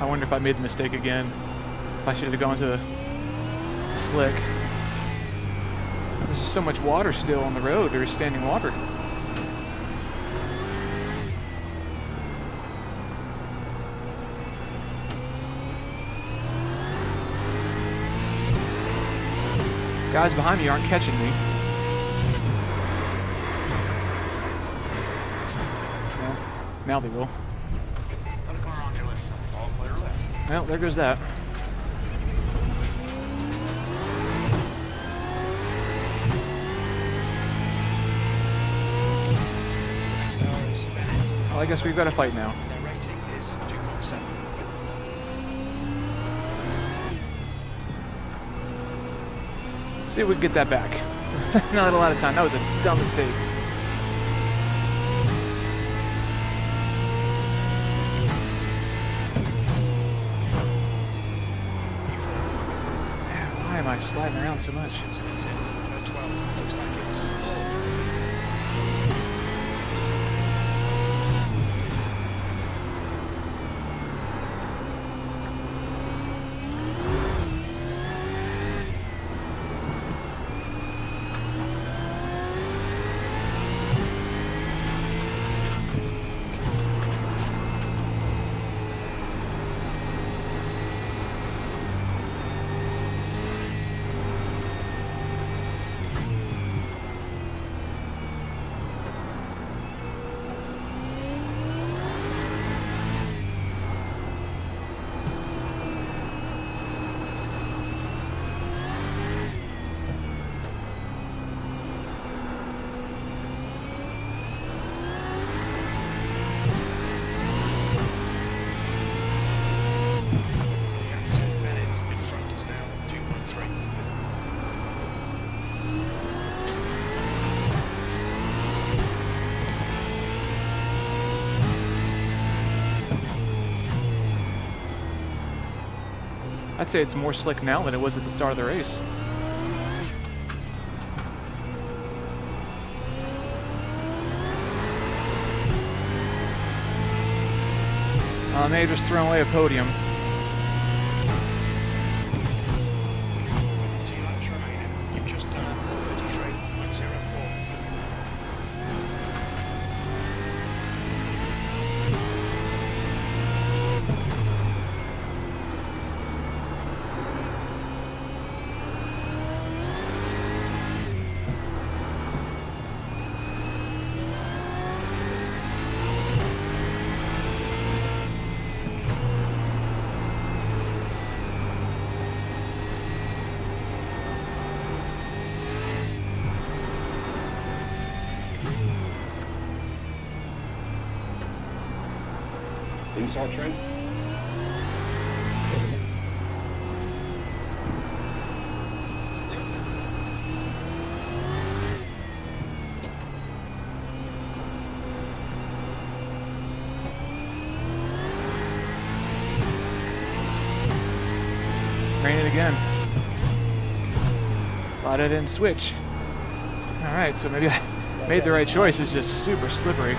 I wonder if I made the mistake again. If I should have gone to the slick. There's just so much water still on the road. There's standing water. Guys behind me aren't catching me. Well, now they will. Another car on your left side. All clear left. Well, there goes that. Well, I guess we've got a fight now. Their rating is 2.7. See if we can get that back. Not a lot of time. That was a dumb mistake. Man, why am I sliding around so much? Incident in 12. Looks like it's I'd say it's more slick now than it was at the start of the race. I may have just thrown away a podium. 2 laps remaining. You've just done 33.04. Inside train. Raining again. Glad I didn't switch. Alright, so maybe I made the right choice. It's just super slippery.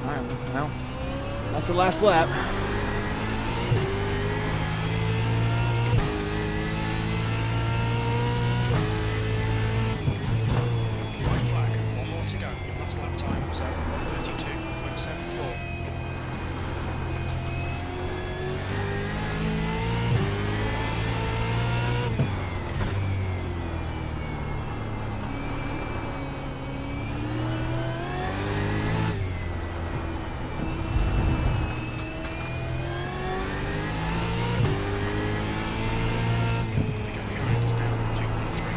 Alright, well, that's the last lap. White flag. One more to go. Your last lap time was 1:32.74. Behind us now, 2.3.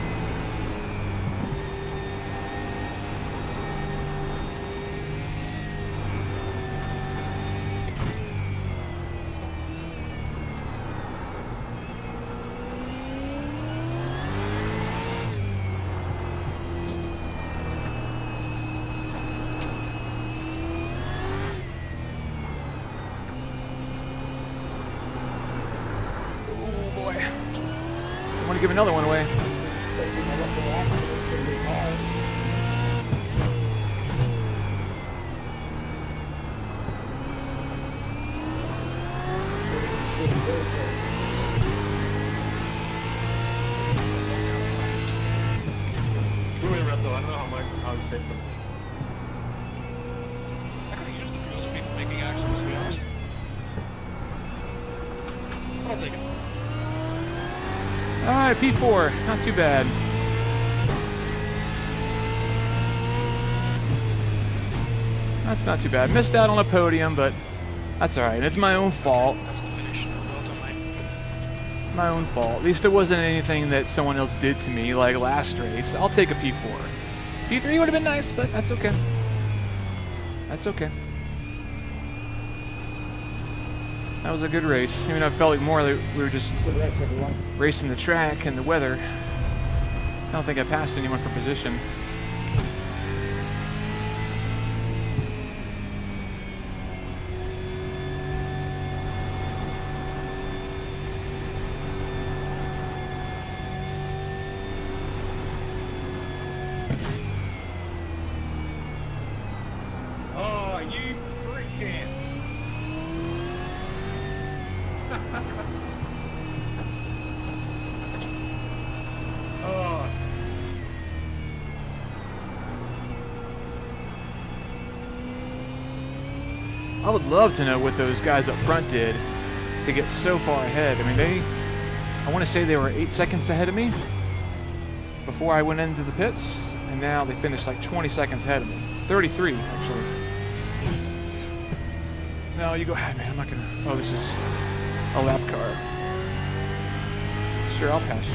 Oh boy. I want to give another one away. Two in red though, I don't know how you take them. I could use the fuels of people making accidents, to be honest. I'll take it. Alright, P4. Not too bad. That's not too bad. Missed out on a podium, but that's alright. It's my own fault. That's the finish. Well done, mate. My own fault. At least it wasn't anything that someone else did to me, like last race. I'll take a P4. P3 would have been nice, but that's okay. That's okay. That was a good race. Even though I felt like more that we were just racing the track and the weather. I don't think I passed anyone for position. Oh, you freaking! Oh, I would love to know what those guys up front did to get so far ahead. I mean, I want to say they were 8 seconds ahead of me before I went into the pits, and now they finished like 20 seconds ahead of me. 33, actually. No, you go ahead, man. I'm not gonna. Oh, this is a lap car. Sure, I'll pass you.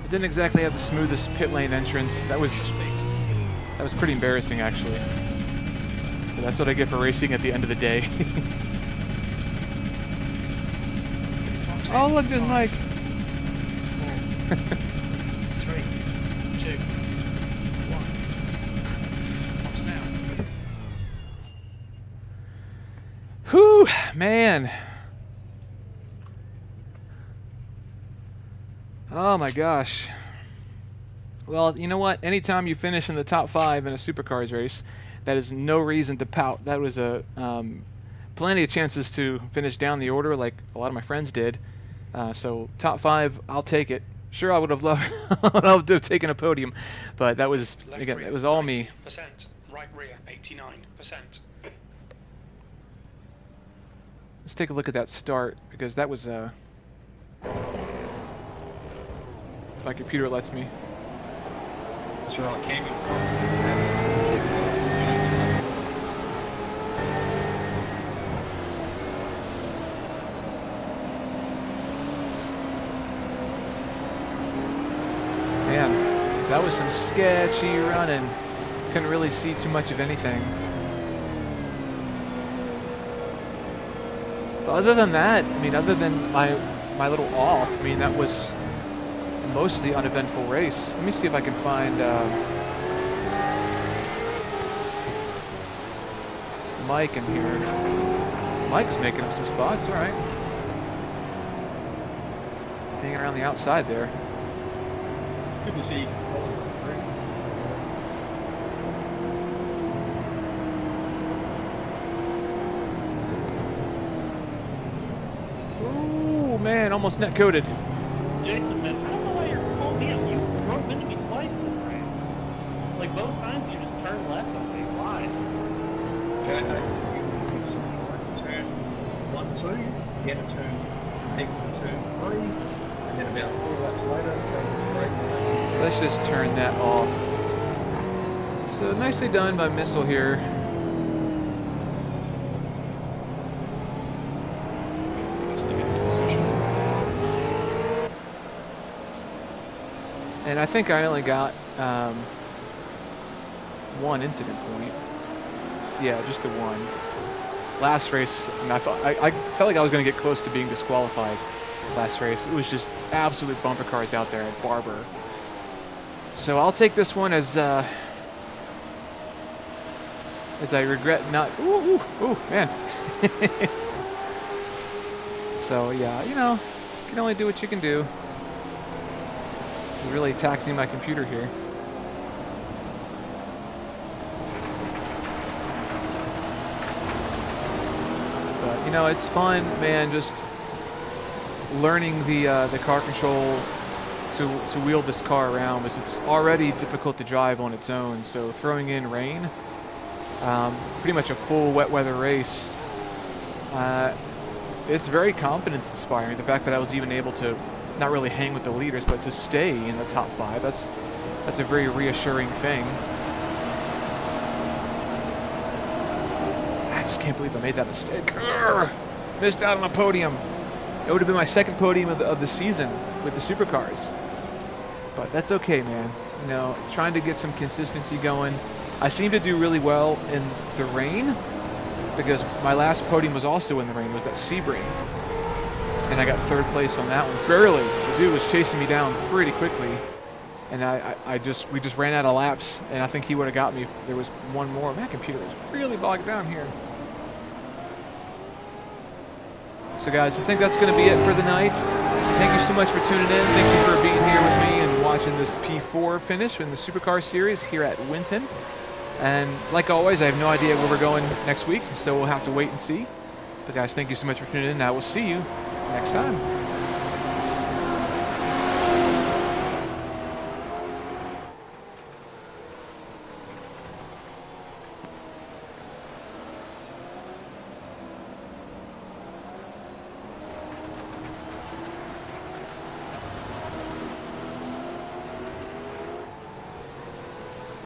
I didn't exactly have the smoothest pit lane entrance. That was pretty embarrassing, actually. But that's what I get for racing at the end of the day. Oh, look, there's Mike. 4, 3, 2, 1. What's now? Whew, man. Oh my gosh. Well, you know what? Anytime you finish in the top 5 in a Supercars race, that is no reason to pout. That was a plenty of chances to finish down the order, like a lot of my friends did. So top 5, I'll take it. Sure, I would have loved, I would have taken a podium, but that was Left again, rear, it was all me. 90%. Right rear, 89%. Let's take a look at that start, because that was if my computer lets me. that's where I came from. Man, That was some sketchy running. Couldn't really see too much of anything. But other than that, I mean, other than my little off, I mean, that was a mostly uneventful race. Let me see if I can find Mike in here. Mike's making up some spots, all right. Hanging around the outside there. Good to see. Ooh, man, almost net coated. Jason, man, I don't know why you're calling me out. You drove into me twice this race. Like, both times you just turned left on me. Why? Okay, turn 1, 2, get a turn equal to turn 3, and then about 4 laps later, turn 3. Let's just turn that off. So nicely done by Missile here. And I think I only got one incident point. Yeah, just the one. Last race, I mean, I felt like I was going to get close to being disqualified. Last race, it was just absolute bumper cars out there at Barber. So I'll take this one as I regret not. Ooh, man. So yeah, you know, you can only do what you can do. This is really taxing my computer here. But you know, it's fun, man. Just learning the car control to wheel this car around, because it's already difficult to drive on its own. So throwing in rain, pretty much a full wet weather race. It's very confidence inspiring. The fact that I was even able to not really hang with the leaders, but to stay in the top 5. That's a very reassuring thing. I just can't believe I made that mistake. Urgh! Missed out on a podium. It would have been my second podium of the season with the supercars. But that's okay, man. You know, trying to get some consistency going. I seem to do really well in the rain, because my last podium was also in the rain, was at Sebring. And I got 3rd place on that one, barely. The dude was chasing me down pretty quickly, and we just ran out of laps, and I think he would have got me if there was one more. My computer is really bogged down here. So guys, I think that's going to be it for the night. Thank you so much for tuning in. Thank you for being here with me and watching this P4 finish in the Supercar Series here at Winton. And like always, I have no idea where we're going next week, so we'll have to wait and see. But guys, thank you so much for tuning in. I will see you next time.